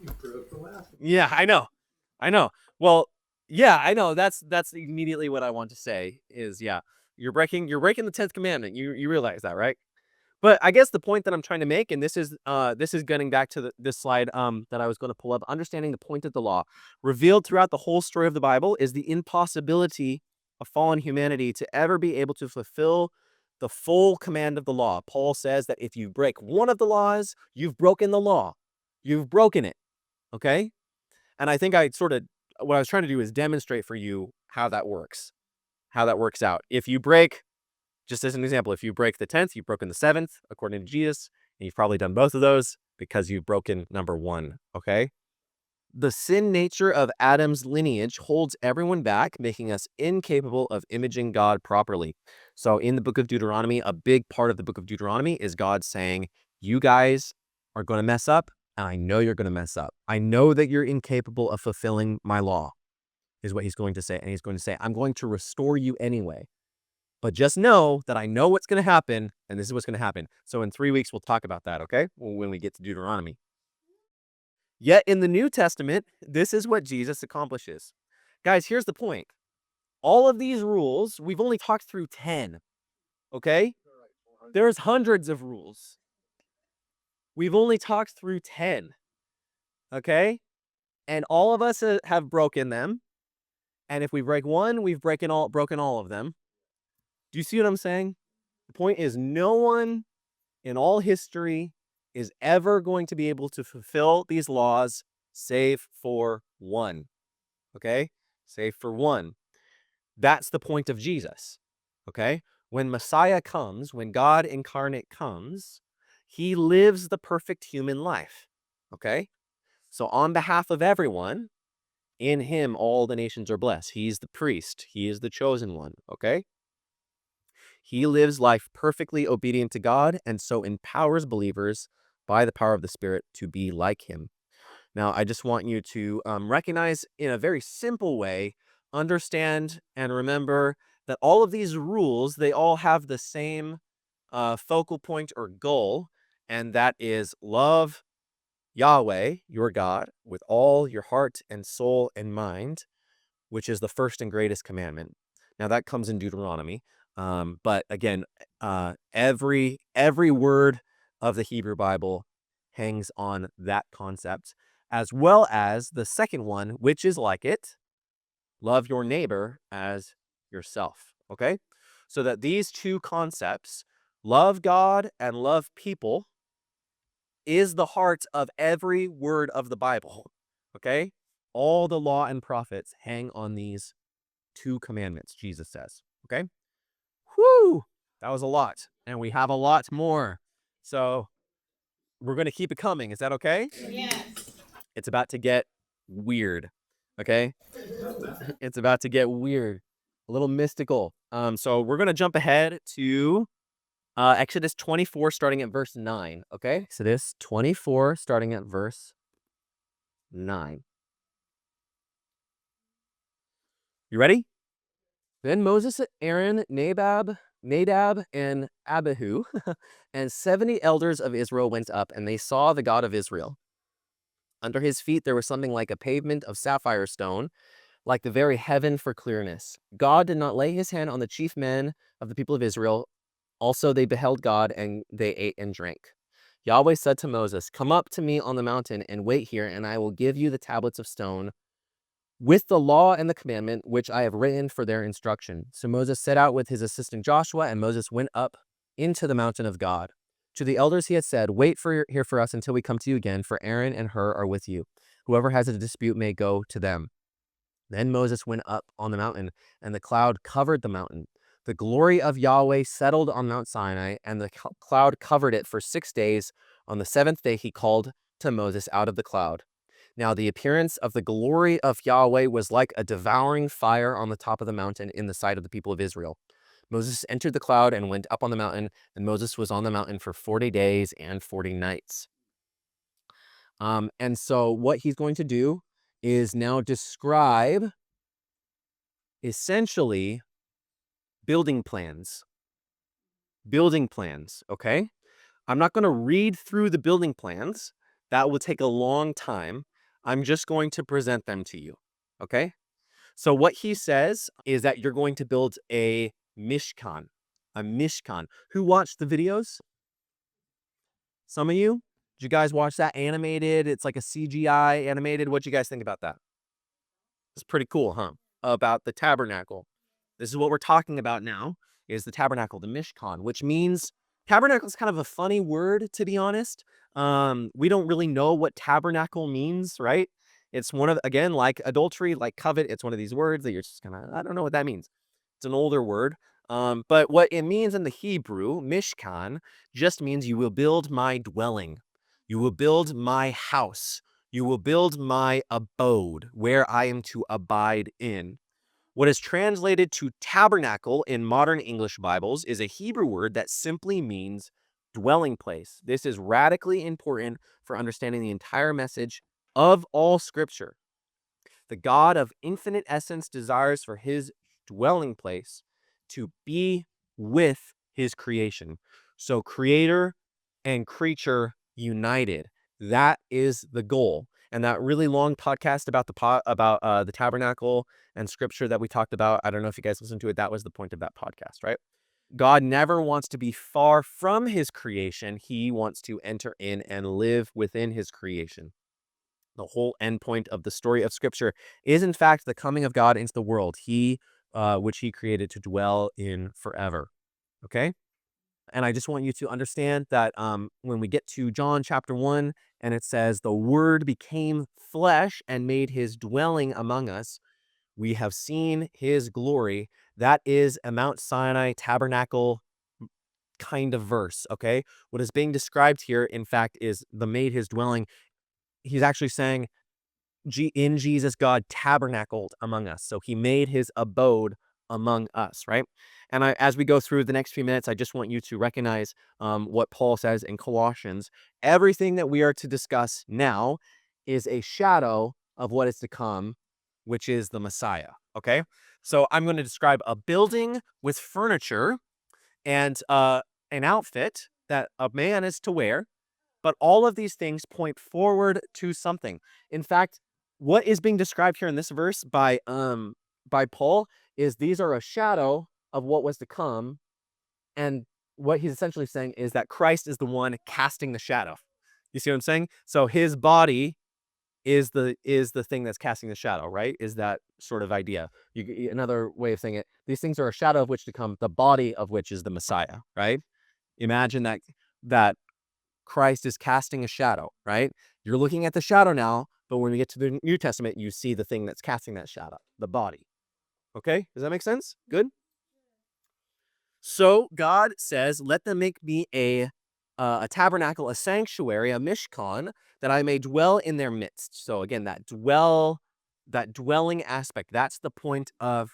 broke the last one.
Yeah, I know. Well, yeah, I know. That's immediately what I want to say is, yeah, you're breaking the 10th commandment. You realize that, right? But I guess the point that I'm trying to make, and this is getting back to this slide that I was going to pull up, understanding the point of the law revealed throughout the whole story of the Bible is the impossibility of fallen humanity to ever be able to fulfill the full command of the law. Paul says that if you break one of the laws, you've broken the law. You've broken it. Okay? And I think what I was trying to do is demonstrate for you how that works out. If you break, just as an example, if you break the 10th, you've broken the 7th, according to Jesus, and you've probably done both of those because you've broken number 1, okay? The sin nature of Adam's lineage holds everyone back, making us incapable of imaging God properly. So in the book of Deuteronomy, a big part of the book of Deuteronomy is God saying, you guys are going to mess up, and I know you're going to mess up. I know that you're incapable of fulfilling my law, is what he's going to say. And he's going to say, I'm going to restore you anyway. But just know that I know what's going to happen, and this is what's going to happen. So in 3 weeks, we'll talk about that, okay? When we get to Deuteronomy. Yet in the New Testament, this is what Jesus accomplishes. Guys, here's the point. All of these rules, we've only talked through 10, okay? There's hundreds of rules. We've only talked through 10, okay? And all of us have broken them. And if we break one, we've broken all of them. Do you see what I'm saying? The point is, no one in all history is ever going to be able to fulfill these laws save for one. Okay? Save for one. That's the point of Jesus. Okay? When Messiah comes, when God incarnate comes, he lives the perfect human life. Okay? So on behalf of everyone, In him, all the nations are blessed. He's the priest. He is the chosen one, okay? He lives life perfectly obedient to God and so empowers believers by the power of the Spirit to be like him. Now, I just want you to recognize in a very simple way, understand and remember that all of these rules, they all have the same focal point or goal, and that is love Yahweh, your God, with all your heart and soul and mind, which is the first and greatest commandment. Now that comes in Deuteronomy, but again, every word of the Hebrew Bible hangs on that concept, as well as the second one, which is like it: love your neighbor as yourself. Okay, so that these two concepts, love God and love people, is the heart of every word of the Bible. Okay, all the law and prophets hang on these two commandments, Jesus says. Okay? Whew! That was a lot. And we have a lot more. So we're going to keep it coming. Is that okay?
Yes.
It's about to get weird. Okay? It's about to get weird. A little mystical. So we're going to jump ahead to Exodus 24, starting at verse 9. Okay? Exodus 24, starting at verse 9. You ready? Then Moses, Aaron, Nadab, and Abihu, and 70 elders of Israel went up, and they saw the God of Israel. Under his feet there was something like a pavement of sapphire stone, like the very heaven for clearness. God did not lay his hand on the chief men of the people of Israel. Also they beheld God, and they ate and drank. Yahweh said to Moses, "Come up to me on the mountain and wait here, and I will give you the tablets of stone with the law and the commandment which I have written for their instruction." So Moses set out with his assistant Joshua, and Moses went up into the mountain of God. To the elders he had said, "Wait here for us until we come to you again, for Aaron and Hur are with you. Whoever has a dispute may go to them." Then Moses went up on the mountain, and the cloud covered the mountain. The glory of Yahweh settled on Mount Sinai, and the cloud covered it for 6 days. On the seventh day he called to Moses out of the cloud. Now the appearance of the glory of Yahweh was like a devouring fire on the top of the mountain in the sight of the people of Israel. Moses entered the cloud and went up on the mountain, and Moses was on the mountain for 40 days and 40 nights. And so what he's going to do is now describe essentially building plans. Building plans, okay? I'm not going to read through the building plans. That will take a long time. I'm just going to present them to you, okay? So what he says is that you're going to build a mishkan. A mishkan. Who watched the videos? Some of you? Did you guys watch that animated? It's like a CGI animated. What'd you guys think about that? It's pretty cool, huh? About the tabernacle. This is what we're talking about now, is the tabernacle, the mishkan, which means tabernacle is kind of a funny word, to be honest. We don't really know what tabernacle means, right? It's one of, again, like adultery, like covet. It's one of these words that you're just kind of, I don't know what that means. It's an older word. But what it means in the Hebrew, mishkan, just means you will build my dwelling. You will build my house. You will build my abode, where I am to abide in. What is translated to tabernacle in modern English Bibles is a Hebrew word that simply means dwelling place. This is radically important for understanding the entire message of all Scripture. The God of infinite essence desires for his dwelling place to be with his creation. So creator and creature united. That is the goal. And that really long podcast about the tabernacle and scripture that we talked about, I don't know if you guys listened to it. That was the point of that podcast, right? God never wants to be far from his creation. He wants to enter in and live within his creation. The whole end point of the story of Scripture is, in fact, the coming of God into the world, which he created to dwell in forever. Okay? And I just want you to understand that when we get to John chapter 1, and it says, "The Word became flesh and made his dwelling among us. We have seen his glory." That is a Mount Sinai tabernacle kind of verse, okay? What is being described here, in fact, is the made his dwelling. He's actually saying, in Jesus, God tabernacled among us. So he made his abode among us, right? And as we go through the next few minutes, I just want you to recognize what Paul says in Colossians. Everything that we are to discuss now is a shadow of what is to come, which is the Messiah, okay? So I'm going to describe a building with furniture and an outfit that a man is to wear, but all of these things point forward to something. In fact, what is being described here in this verse by Paul is these are a shadow of what was to come, and what he's essentially saying is that Christ is the one casting the shadow. You see what I'm saying? So his body is the thing that's casting the shadow, right? Is that sort of idea. Another way of saying it, these things are a shadow of which to come, the body of which is the Messiah, right? Imagine that Christ is casting a shadow, right? You're looking at the shadow now, but when we get to the New Testament, you see the thing that's casting that shadow, the body. Okay? Does that make sense? Good? So God says, let them make me a tabernacle, a sanctuary, a mishkan, that I may dwell in their midst. So again, that dwelling aspect, that's the point of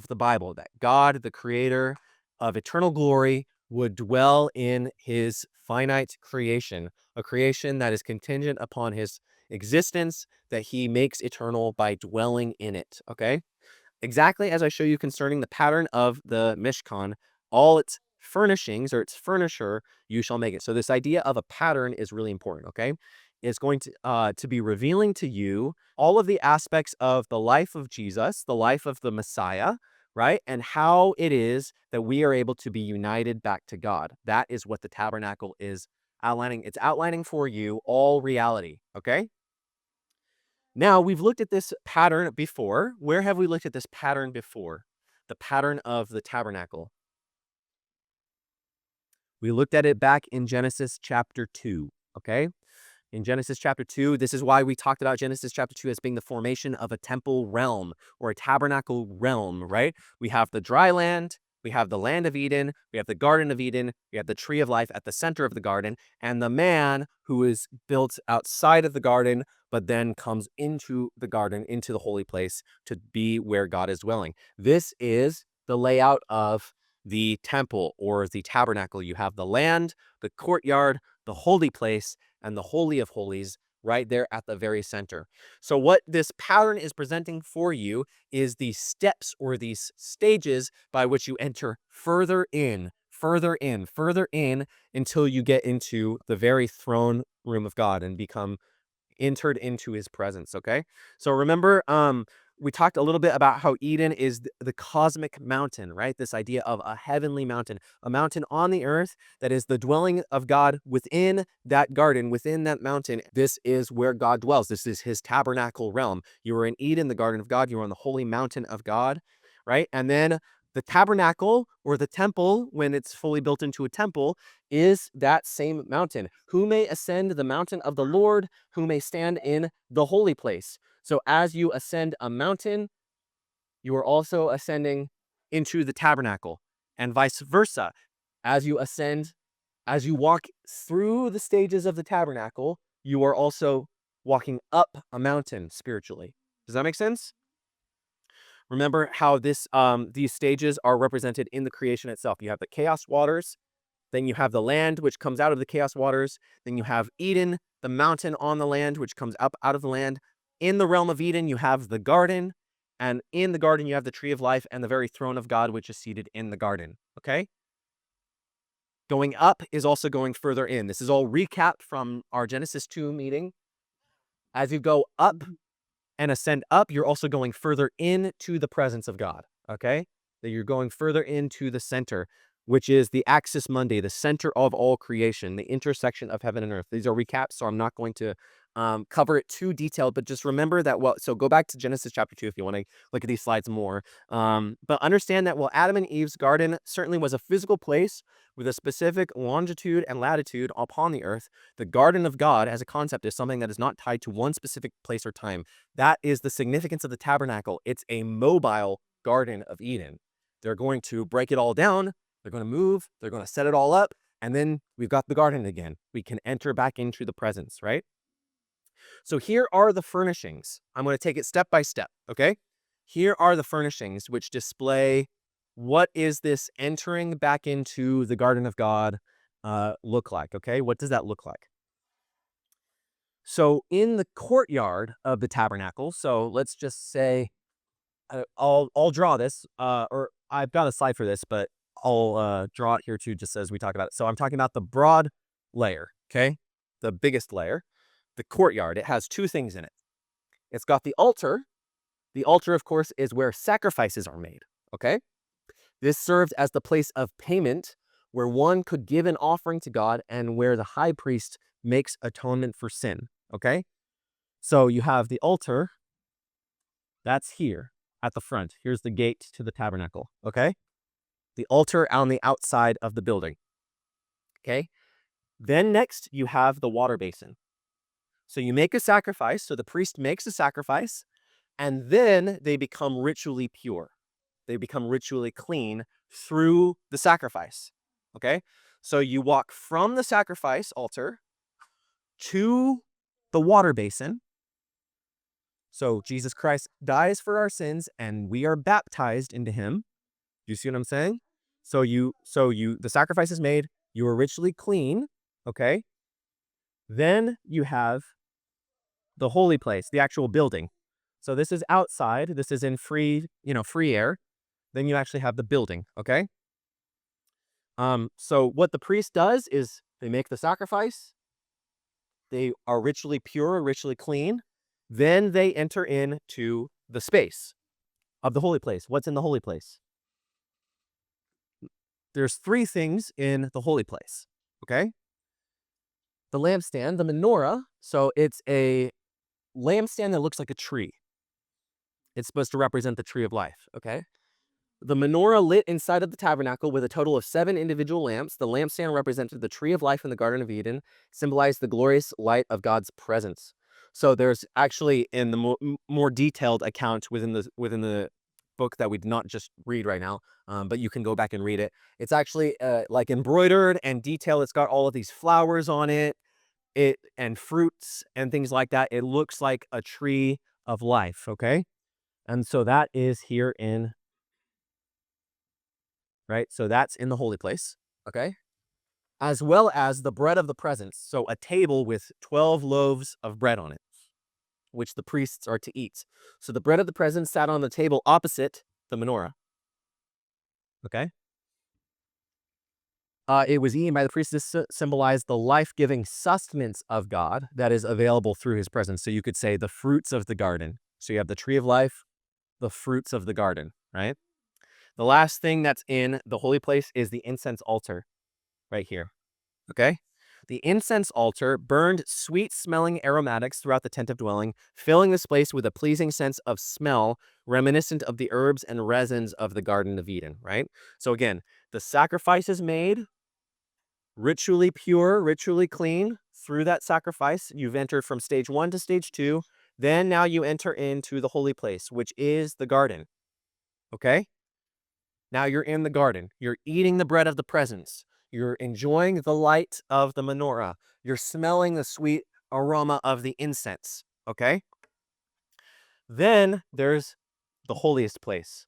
the Bible, that God, the creator of eternal glory, would dwell in his finite creation, a creation that is contingent upon his existence, that he makes eternal by dwelling in it. Okay? Exactly as I show you concerning the pattern of the Mishkan, all its furnishings or its furniture, you shall make it. So this idea of a pattern is really important, okay? It's going to be revealing to you all of the aspects of the life of Jesus, the life of the Messiah, right? And how it is that we are able to be united back to God. That is what the tabernacle is outlining. It's outlining for you all reality, okay? Now, we've looked at this pattern before. Where have we looked at this pattern before? The pattern of the tabernacle. We looked at it back in Genesis chapter 2, okay? In Genesis chapter 2, this is why we talked about Genesis chapter 2 as being the formation of a temple realm or a tabernacle realm, right? We have the dry land, we have the land of Eden, we have the Garden of Eden, we have the tree of life at the center of the garden, and the man who is built outside of the garden, but then comes into the garden, into the holy place to be where God is dwelling. This is the layout of the temple or the tabernacle. You have the land, the courtyard, the holy place, and the Holy of Holies right there at the very center. So what this pattern is presenting for you is these steps or these stages by which you enter further in, further in, further in until you get into the very throne room of God and become entered into his presence, okay? So remember, we talked a little bit about how Eden is the cosmic mountain, right? This idea of a heavenly mountain, a mountain on the earth that is the dwelling of God within that garden, within that mountain. This is where God dwells. This is his tabernacle realm. You are in Eden, the garden of God. You are on the holy mountain of God, right? And then the tabernacle or the temple, when it's fully built into a temple, is that same mountain. Who may ascend the mountain of the Lord? Who may stand in the holy place? So as you ascend a mountain, you are also ascending into the tabernacle, and vice versa. As you ascend, as you walk through the stages of the tabernacle, you are also walking up a mountain spiritually. Does that make sense? Remember how these stages are represented in the creation itself. You have the chaos waters, then you have the land, which comes out of the chaos waters. Then you have Eden, the mountain on the land, which comes up out of the land. In the realm of Eden, you have the garden. And in the garden, you have the tree of life and the very throne of God, which is seated in the garden. Okay? Going up is also going further in. This is all recap from our Genesis 2 meeting. As you go up and ascend up, you're also going further into the presence of God. Okay? That you're going further into the center, which is the axis mundi, the center of all creation, the intersection of heaven and earth. These are recaps, so I'm not going to cover it too detailed, but just remember that, so go back to Genesis chapter 2 if you want to look at these slides more. But understand that while Adam and Eve's garden certainly was a physical place with a specific longitude and latitude upon the earth, the garden of God as a concept is something that is not tied to one specific place or time. That is the significance of the tabernacle. It's a mobile Garden of Eden. They're going to break it all down. They're going to move. They're going to set it all up. And then we've got the garden again. We can enter back into the presence, right? So here are the furnishings. I'm going to take it step by step, okay? Here are the furnishings which display what is this entering back into the garden of God look like, okay? What does that look like? So in the courtyard of the tabernacle, so let's just say, I'll draw this, or I've got a slide for this, but I'll draw it here too, just as we talk about it. So I'm talking about the broad layer, okay? The biggest layer, the courtyard. It has two things in it. It's got the altar. The altar, of course, is where sacrifices are made, okay? This served as the place of payment where one could give an offering to God and where the high priest makes atonement for sin, okay? So you have the altar. That's here at the front. Here's the gate to the tabernacle, okay? The altar on the outside of the building, okay? Then next, you have the water basin. So you make a sacrifice. So the priest makes a sacrifice, and then they become ritually pure. They become ritually clean through the sacrifice, okay? So you walk from the sacrifice altar to the water basin. So Jesus Christ dies for our sins, and we are baptized into him. Do you see what I'm saying? So the sacrifice is made, you are ritually clean, okay? Then you have the holy place, the actual building. So this is outside, this is in free air. Then you actually have the building, okay? So what the priest does is they make the sacrifice. They are ritually pure, ritually clean. Then they enter into the space of the holy place. What's in the holy place? There's three things in the holy place, okay? The lampstand, the menorah. So it's a lampstand that looks like a tree. It's supposed to represent the tree of life, okay? The menorah lit inside of the tabernacle with a total of 7 individual lamps. The lampstand represented the tree of life in the Garden of Eden, symbolized the glorious light of God's presence. So there's actually, in the more detailed account within the book that we did not just read right now, but you can go back and read it. It's actually like embroidered and detailed. It's got all of these flowers on it, and fruits and things like that. It looks like a tree of life, okay? And so that is here in, right? So that's in the holy place, okay? As well as the bread of the presence. So a table with 12 loaves of bread on it, which the priests are to eat. So the bread of the presence sat on the table opposite the menorah, okay? It was eaten by the priests. This symbolized the life-giving sustenance of God that is available through his presence. So you could say the fruits of the garden. So you have the tree of life, the fruits of the garden, right? The last thing that's in the holy place is the incense altar right here, okay? The incense altar burned sweet-smelling aromatics throughout the tent of dwelling, filling this place with a pleasing sense of smell reminiscent of the herbs and resins of the Garden of Eden, right? So again, the sacrifice is made, ritually pure, ritually clean. Through that sacrifice, you've entered from stage 1 to stage 2. Then now you enter into the holy place, which is the garden, okay? Now you're in the garden. You're eating the bread of the presence. You're enjoying the light of the menorah. You're smelling the sweet aroma of the incense, okay? Then there's the holiest place,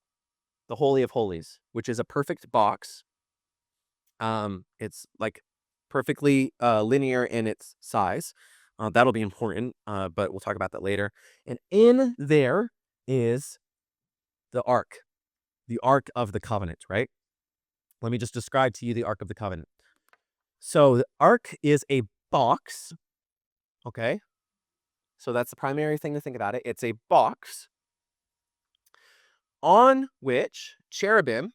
the Holy of Holies, which is a perfect box. It's like perfectly linear in its size. That'll be important, but we'll talk about that later. And in there is the ark of the covenant, right? Let me just describe to you the Ark of the Covenant. So the Ark is a box, okay? So that's the primary thing to think about it. It's a box on which cherubim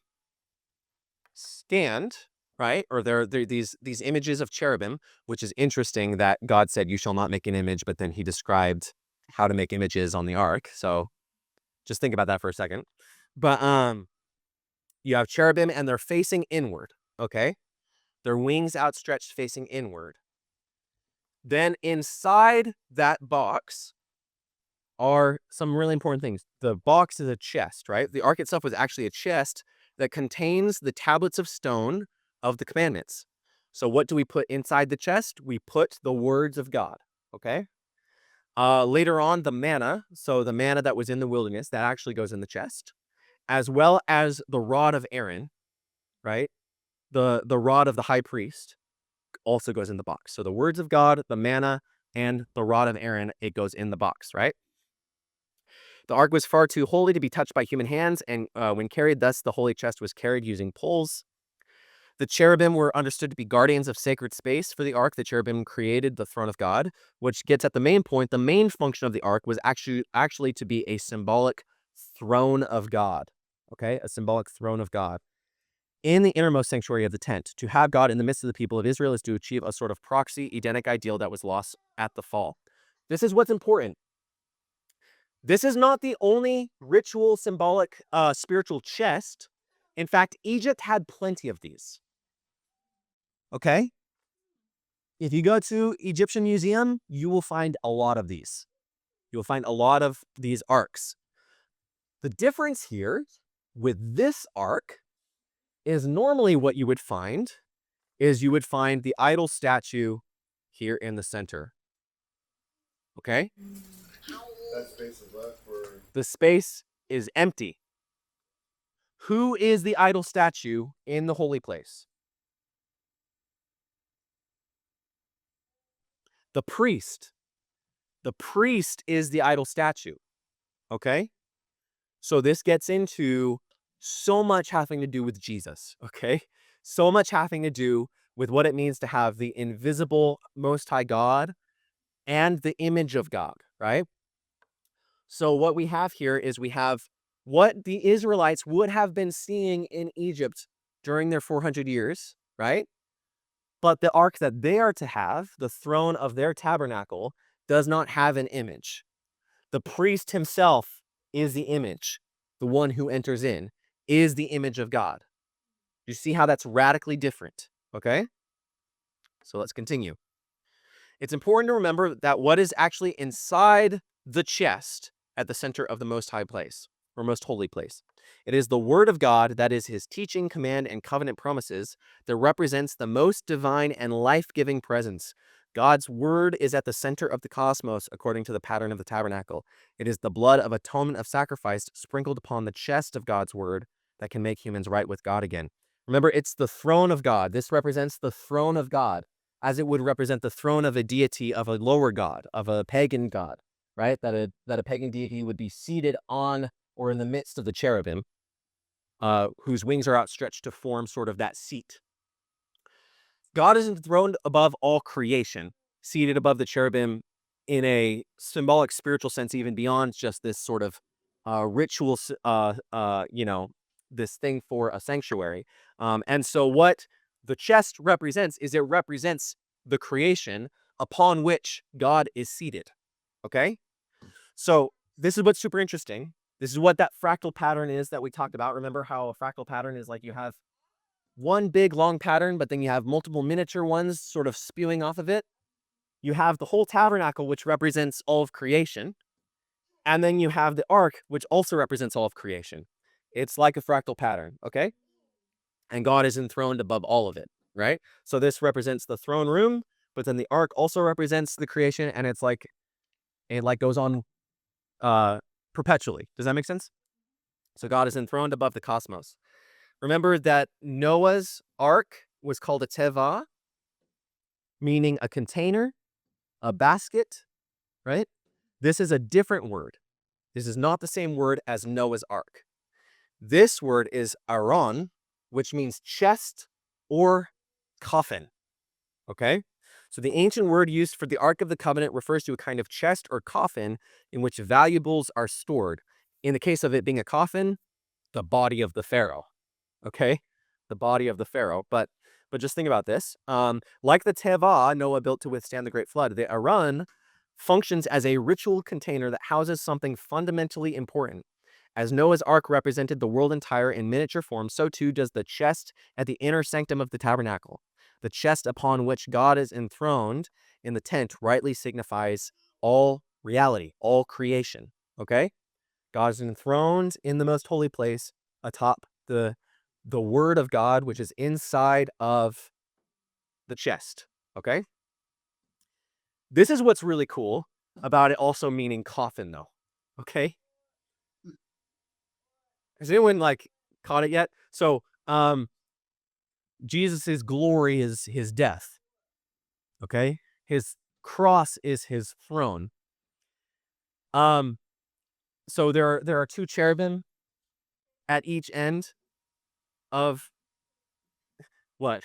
stand, right? Or they're these images of cherubim, which is interesting that God said, "You shall not make an image," but then he described how to make images on the Ark. So just think about that for a second. But you have cherubim and they're facing inward, okay? Their wings outstretched facing inward. Then inside that box are some really important things. The box is a chest, right? The ark itself was actually a chest that contains the tablets of stone of the commandments. So what do we put inside the chest? We put the words of God, okay? Later on, the manna, so the manna that was in the wilderness, that actually goes in the chest, as well as the rod of Aaron, right? The rod of the high priest also goes in the box. So the words of God, the manna, and the rod of Aaron, it goes in the box, right? The ark was far too holy to be touched by human hands, and when carried, thus the holy chest was carried using poles. The cherubim were understood to be guardians of sacred space for the ark. The cherubim created the throne of God, which gets at the main point. The main function of the ark was actually to be a symbolic throne of God. Okay, a symbolic throne of God in the innermost sanctuary of the tent. To have God in the midst of the people of Israel is to achieve a sort of proxy Edenic ideal that was lost at the fall. This is what's important. This is not the only ritual, symbolic, spiritual chest. In fact, Egypt had plenty of these. Okay? If you go to Egyptian Museum, you will find a lot of these. You will find a lot of these arks. The difference here with this ark is normally what you would find is you would find the idol statue here in the center. Okay?
That space is left for.
The space is empty. Who is the idol statue in the holy place? The priest. The priest is the idol statue. Okay? So this gets into so much having to do with Jesus. Okay? So much having to do with what it means to have the invisible Most High God and the image of God, right? So what we have here is we have what the Israelites would have been seeing in Egypt during their 400 years, right? But the ark that they are to have, the throne of their tabernacle, does not have an image. The priest himself is the image. The one who enters in is the image of God. You see how that's radically different, okay? So let's continue. It's important to remember that what is actually inside the chest at the center of the most high place, or most holy place. It is the word of God, that is his teaching, command, and covenant promises, that represents the most divine and life-giving presence. God's word is at the center of the cosmos, according to the pattern of the tabernacle. It is the blood of atonement of sacrifice sprinkled upon the chest of God's word that can make humans right with God again. Remember, it's the throne of God. This represents the throne of God, as it would represent the throne of a deity, of a lower god, of a pagan god, right? That a pagan deity would be seated on or in the midst of the cherubim, whose wings are outstretched to form sort of that seat. God is enthroned above all creation, seated above the cherubim in a symbolic spiritual sense, even beyond just this sort of ritual, this thing for a sanctuary. And so what the chest represents is it represents the creation upon which God is seated. Okay? So this is what's super interesting. This is what that fractal pattern is that we talked about. Remember how a fractal pattern is like you have one big long pattern, but then you have multiple miniature ones sort of spewing off of it. You have the whole tabernacle, which represents all of creation. And then you have the ark, which also represents all of creation. It's like a fractal pattern, okay? And God is enthroned above all of it, right? So this represents the throne room, but then the ark also represents the creation, and it's like, it like goes on perpetually. Does that make sense? So God is enthroned above the cosmos. Remember that Noah's ark was called a teva, meaning a container, a basket, right? This is a different word. This is not the same word as Noah's ark. This word is aron, which means chest or coffin, okay? So the ancient word used for the Ark of the Covenant refers to a kind of chest or coffin in which valuables are stored. In the case of it being a coffin, the body of the Pharaoh, okay? The body of the Pharaoh. But just think about this. Like the teva Noah built to withstand the great flood, the aron functions as a ritual container that houses something fundamentally important. As Noah's ark represented the world entire in miniature form, so too does the chest at the inner sanctum of the tabernacle. The chest upon which God is enthroned in the tent rightly signifies all reality, all creation, okay? God is enthroned in the most holy place atop the word of God, which is inside of the chest, okay? This is what's really cool. about it also meaning coffin, though. Okay? Has anyone like caught it yet? So, Jesus's glory is his death. Okay? His cross is his throne. So there are two cherubim at each end of what?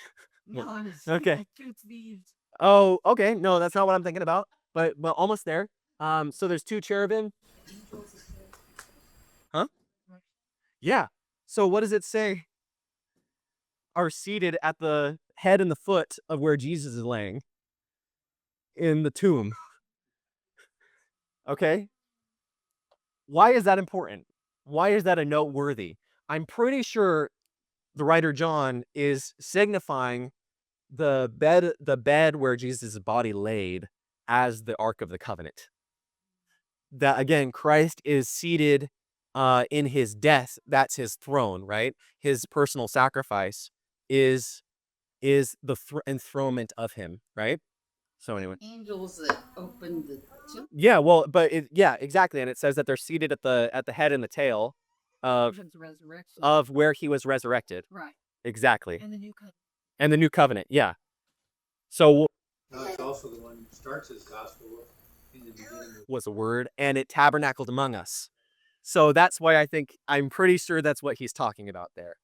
Okay. Oh, okay. No, that's not what I'm thinking about. But almost there. So there's two cherubim. Huh? Yeah. So what does it say? Are seated at the head and the foot of where Jesus is laying in the tomb. Okay? Why is that important? Why is that a noteworthy? I'm pretty sure the writer John is signifying the bed where Jesus' body laid as the Ark of the Covenant. That again, Christ is seated in his death. That's his throne, right? His personal sacrifice is the enthronement of him, right? So anyway,
Angels that opened the tomb.
yeah, well, but yeah, exactly, and it says that they're seated at the head and the tail of
His resurrection.
where he was resurrected.
Right.
Exactly,
And the new covenant.
and the new covenant, yeah. So
God's also the one who starts his gospel in the beginning.
was a word, and it tabernacled among us. So that's why I'm pretty sure that's what he's talking about there.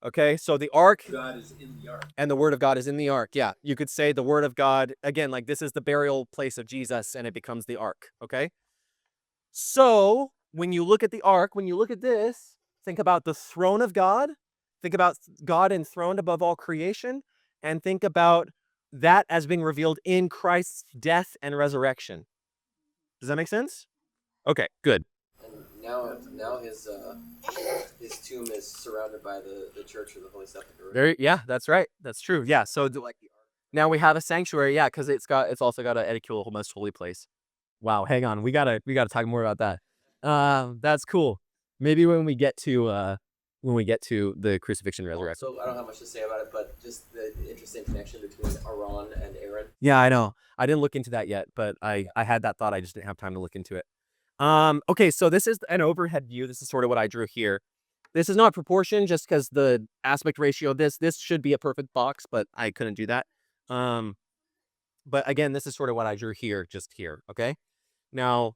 Okay, so the ark,
God is in the ark.
and the word of God is in the ark. Yeah, you could say the word of God, again, like this is the burial place of Jesus, and it becomes the ark, okay? So when you look at the ark, when you look at this, think about the throne of God, think about God enthroned above all creation, and think about that as being revealed in Christ's death and resurrection. Does that make sense? Okay, good.
And now his tomb is surrounded by the Church of the Holy Sepulchre.
Yeah, that's right. That's true. Yeah, so now we have a sanctuary, yeah, because it's also got an edicule, most holy place. Wow, hang on, we gotta talk more about that. That's cool. Maybe when we get to the crucifixion and resurrection.
So I don't have much to say about it, but just the interesting connection between Aaron and Aaron.
Yeah, I know. I didn't look into that yet, but I had that thought. I just didn't have time to look into it. Okay, so this is an overhead view. This is sort of what I drew here. This is not proportion just because the aspect ratio of this should be a perfect box, but I couldn't do that. But again, this is sort of what I drew here, just here, okay? Now,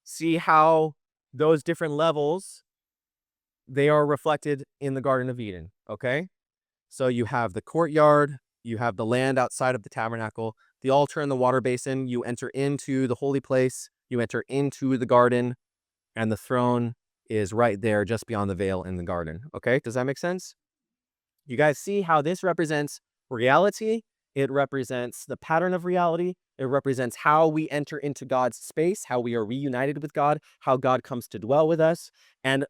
see how those different levels, they are reflected in the Garden of Eden, okay? So you have the courtyard, you have the land outside of the tabernacle, the altar and the water basin, you enter into the holy place, you enter into the garden, and the throne is right there just beyond the veil in the garden, okay? Does that make sense? You guys see how this represents reality? It represents the pattern of reality. It represents how we enter into God's space, how we are reunited with God, how God comes to dwell with us. And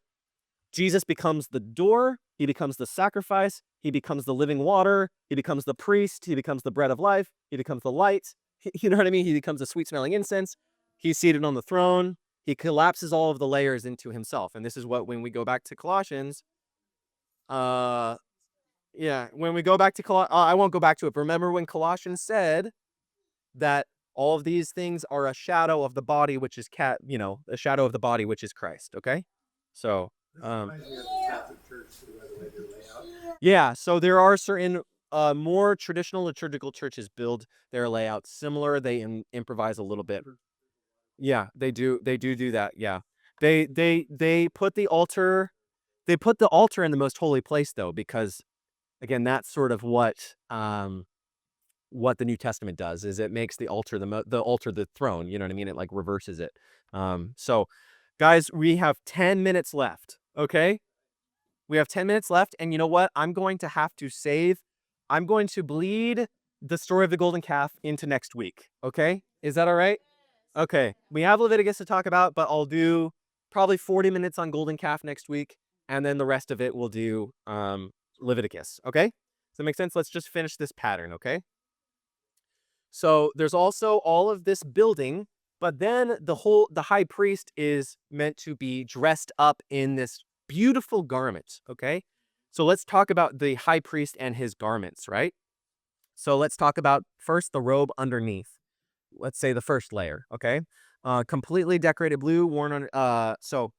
Jesus becomes the door. He becomes the sacrifice. He becomes the living water. He becomes the priest. He becomes the bread of life. He becomes the light. You know what I mean? He becomes the sweet smelling incense. He's seated on the throne. He collapses all of the layers into himself. And this is what, when we go back to Colossians, yeah, when we go back to I won't go back to it. But remember when Colossians said that all of these things are a shadow of the body, which is a shadow of the body, which is Christ. Okay, so
Reminds me of the Catholic Church, too, by the way they lay out.
yeah, so there are certain more traditional liturgical churches build their layouts similar. They improvise a little bit. Yeah, they do that. Yeah, they put the altar. They put the altar in the most holy place, though, because again, that's sort of what the New Testament does. Is it makes the altar the throne. You know what I mean? It like reverses it. So, guys, we have 10 minutes left. Okay, we have 10 minutes left, and you know what? I'm going to bleed the story of the golden calf into next week. Okay, is that all right? Okay, we have Leviticus to talk about, but I'll do probably 40 minutes on golden calf next week, and then the rest of it we'll do Leviticus. Okay, does that make sense? Let's just finish this pattern. Okay, so there's also all of this building, but then the high priest is meant to be dressed up in this beautiful garment. Okay, so let's talk about the high priest and his garments, right? So let's talk about first the robe underneath. let's say the first layer, okay? Completely decorated blue, worn on, so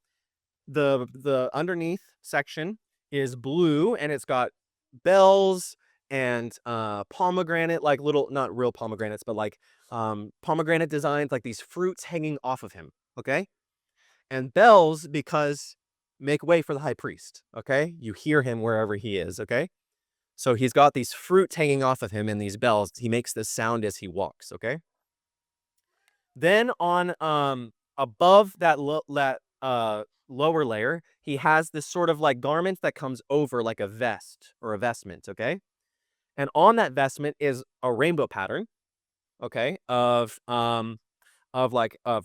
the underneath section is blue, and it's got bells and pomegranate, like little, not real pomegranates, but like pomegranate designs, like these fruits hanging off of him, okay? And bells, because make way for the high priest, okay? You hear him wherever he is, okay? So he's got these fruits hanging off of him and these bells. He makes this sound as he walks, okay? Then on above that lower layer, he has this sort of like garment that comes over like a vest or a vestment, okay? And on that vestment is a rainbow pattern, okay, of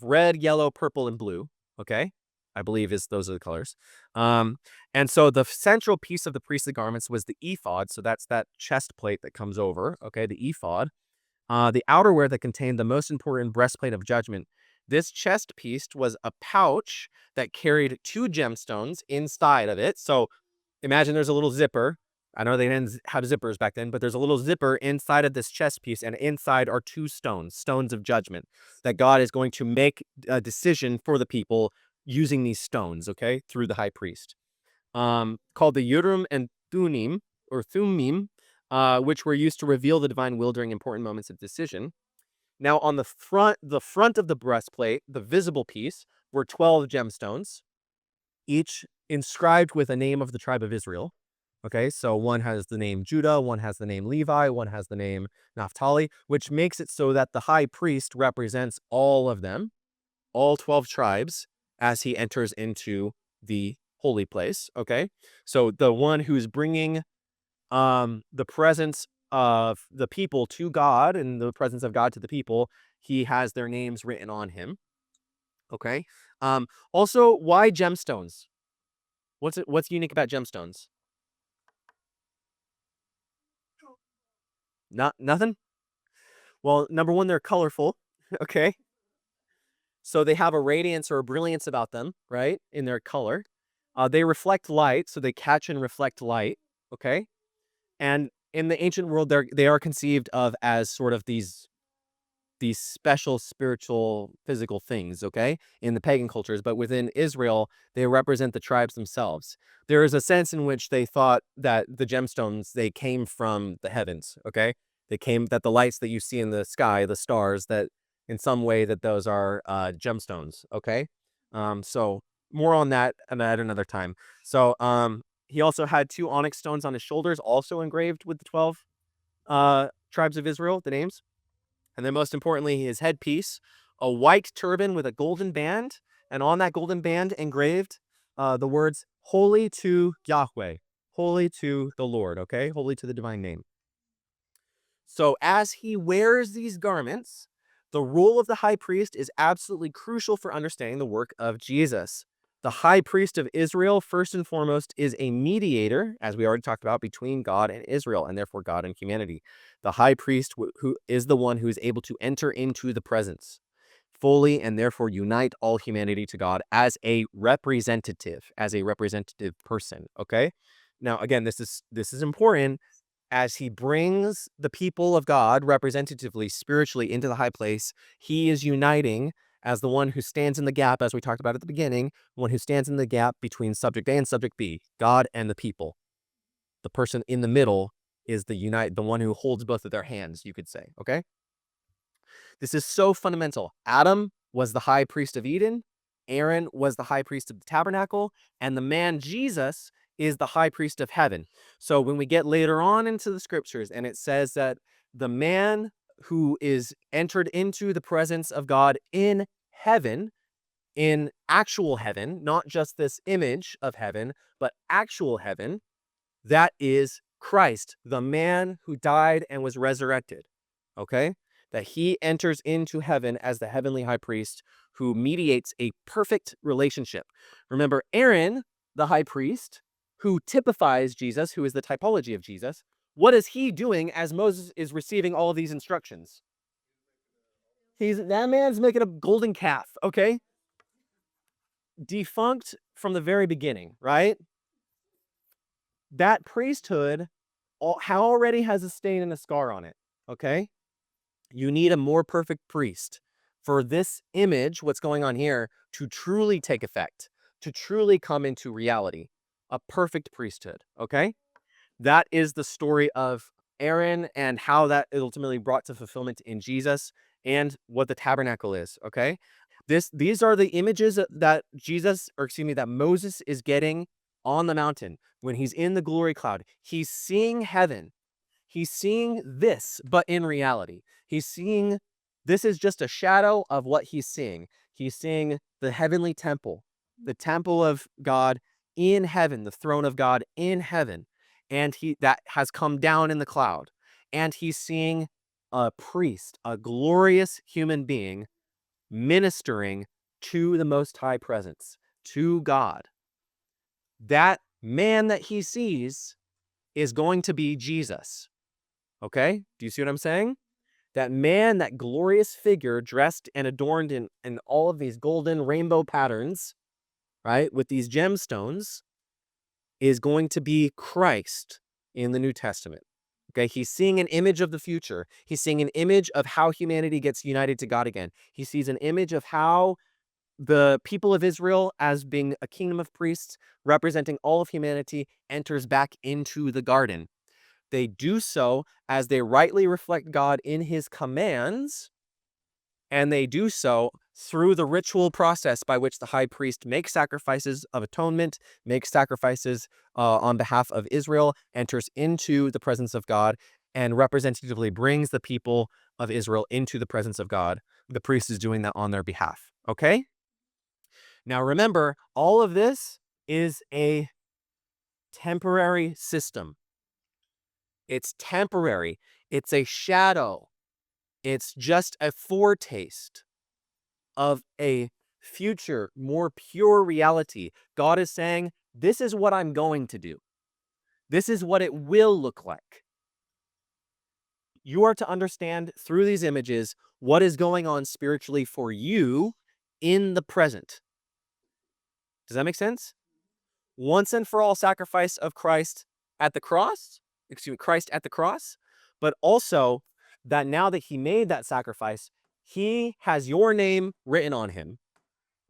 red, yellow, purple, and blue, okay? I believe those are the colors. And so the central piece of the priestly garments was the ephod, so that's that chest plate that comes over, okay, the ephod. The outerwear that contained the most important breastplate of judgment. This chest piece was a pouch that carried 2 gemstones inside of it. So imagine there's a little zipper. I know they didn't have zippers back then, but there's a little zipper inside of this chest piece, and inside are 2 stones of judgment, that God is going to make a decision for the people using these stones, okay, through the high priest. Called the Urim and Thummim, or Thummim, which were used to reveal the divine will during important moments of decision. Now, on the front of the breastplate, the visible piece, were 12 gemstones, each inscribed with a name of the tribe of Israel. Okay, so one has the name Judah, one has the name Levi, one has the name Naphtali, which makes it so that the high priest represents all of them, all 12 tribes, as he enters into the holy place. Okay, so the one who's bringing the presence of the people to God and the presence of God to the people, he has their names written on him. Okay. Also, why gemstones? What's unique about gemstones? Nothing? Well, number one, they're colorful. Okay. So they have a radiance or a brilliance about them, right? In their color. They reflect light, so they catch and reflect light. Okay. And in the ancient world, they are conceived of as sort of these special spiritual physical things, okay, in the pagan cultures. But within Israel, they represent the tribes themselves. There is a sense in which they thought that the gemstones, they came from the heavens, okay? That the lights that you see in the sky, the stars, that in some way that those are gemstones, okay? So more on that at another time. So he also had 2 onyx stones on his shoulders, also engraved with the 12 tribes of Israel, the names. And then most importantly, his headpiece, a white turban with a golden band, and on that golden band engraved the words, "Holy to Yahweh," holy to the Lord, okay? Holy to the divine name. So as he wears these garments, the role of the high priest is absolutely crucial for understanding the work of Jesus. The high priest of Israel, first and foremost, is a mediator, as we already talked about, between God and Israel, and therefore God and humanity. The high priest who is the one who is able to enter into the presence fully and therefore unite all humanity to God as a representative person, okay? Now, again, this is important. As he brings the people of God representatively, spiritually into the high place, he is uniting as the one who stands in the gap, as we talked about at the beginning, one who stands in the gap between subject A and subject B, God and the people. The person in the middle is the one who holds both of their hands, you could say, okay? This is so fundamental. Adam was the high priest of Eden, Aaron was the high priest of the tabernacle, and the man Jesus is the high priest of heaven. So when we get later on into the scriptures and it says that the man who is entered into the presence of God in heaven, in actual heaven, not just this image of heaven, but actual heaven, that is Christ, the man who died and was resurrected. Okay? That he enters into heaven as the heavenly high priest who mediates a perfect relationship. Remember, Aaron, the high priest, who typifies Jesus, who is the typology of Jesus, what is he doing as Moses is receiving all of these instructions? That man's making a golden calf, okay? Defunct from the very beginning, right? That priesthood already has a stain and a scar on it, okay? You need a more perfect priest for this image, what's going on here, to truly take effect, to truly come into reality. A perfect priesthood, okay? That is the story of Aaron and how that is ultimately brought to fulfillment in Jesus and what the tabernacle is, okay? These are the images that that Moses is getting on the mountain when he's in the glory cloud. He's seeing heaven. He's seeing this, but in reality. He's seeing, this is just a shadow of what he's seeing. He's seeing the heavenly temple, the temple of God in heaven, the throne of God in heaven. And that has come down in the cloud. And he's seeing a priest, a glorious human being, ministering to the Most High presence, to God. That man that he sees is going to be Jesus. Okay? Do you see what I'm saying? That man, that glorious figure dressed and adorned in all of these golden rainbow patterns, right, with these gemstones, is going to be Christ in the New Testament. Okay? He's seeing an image of the future. He's seeing an image of how humanity gets united to God again. He sees an image of how the people of Israel, as being a kingdom of priests representing all of humanity, enters back into the garden. They do so as they rightly reflect God in his commands, and they do so through the ritual process by which the high priest makes sacrifices of atonement, makes sacrifices on behalf of Israel, enters into the presence of God, and representatively brings the people of Israel into the presence of God. The priest is doing that on their behalf. Okay? Now remember, all of this is a temporary system. It's temporary. It's a shadow. It's just a foretaste of a future, more pure reality. God is saying, this is what I'm going to do. This is what it will look like. You are to understand through these images what is going on spiritually for you in the present. Does that make sense? Once and for all sacrifice of Christ at the cross, Christ at the cross, but also that now that he made that sacrifice, he has your name written on him,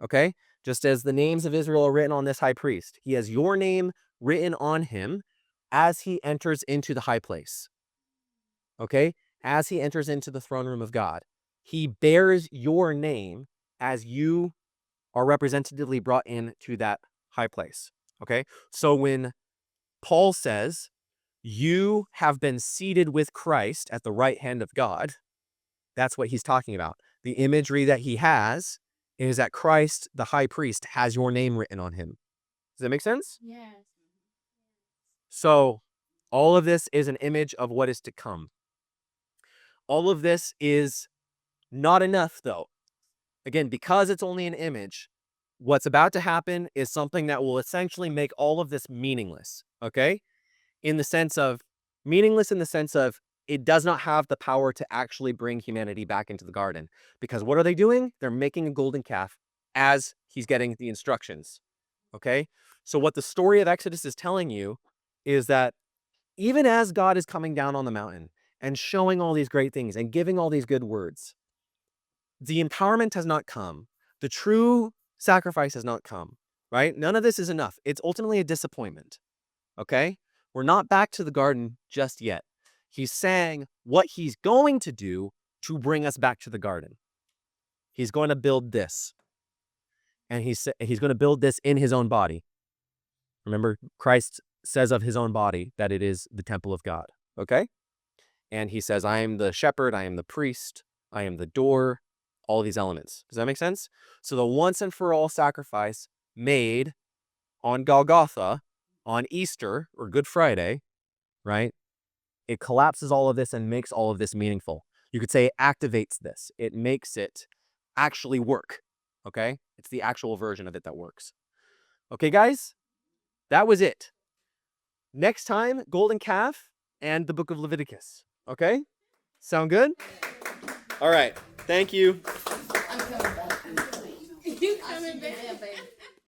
okay? Just as the names of Israel are written on this high priest, he has your name written on him as he enters into the high place, okay? As he enters into the throne room of God. He bears your name as you are representatively brought into that high place. Okay, so when Paul says, you have been seated with Christ at the right hand of God, that's what he's talking about. The imagery that he has is that Christ, the high priest, has your name written on him. Does that make sense?
Yes.
So all of this is an image of what is to come. All of this is not enough, though. Again, because it's only an image, what's about to happen is something that will essentially make all of this meaningless, okay? Meaningless in the sense of it does not have the power to actually bring humanity back into the garden. Because what are they doing? They're making a golden calf as he's getting the instructions, okay? So what the story of Exodus is telling you is that even as God is coming down on the mountain and showing all these great things and giving all these good words, the empowerment has not come. The true sacrifice has not come, right? None of this is enough. It's ultimately a disappointment, okay? We're not back to the garden just yet. He's saying what he's going to do to bring us back to the garden. He's going to build this. And he's going to build this in his own body. Remember, Christ says of his own body that it is the temple of God, okay? And he says, I am the shepherd, I am the priest, I am the door, all these elements. Does that make sense? So the once and for all sacrifice made on Golgotha, on Easter or Good Friday, right? It collapses all of this and makes all of this meaningful. You could say it activates this. It makes it actually work, okay? It's the actual version of it that works. Okay, guys? That was it. Next time, golden calf and the book of Leviticus, okay? Sound good? All right. Thank you.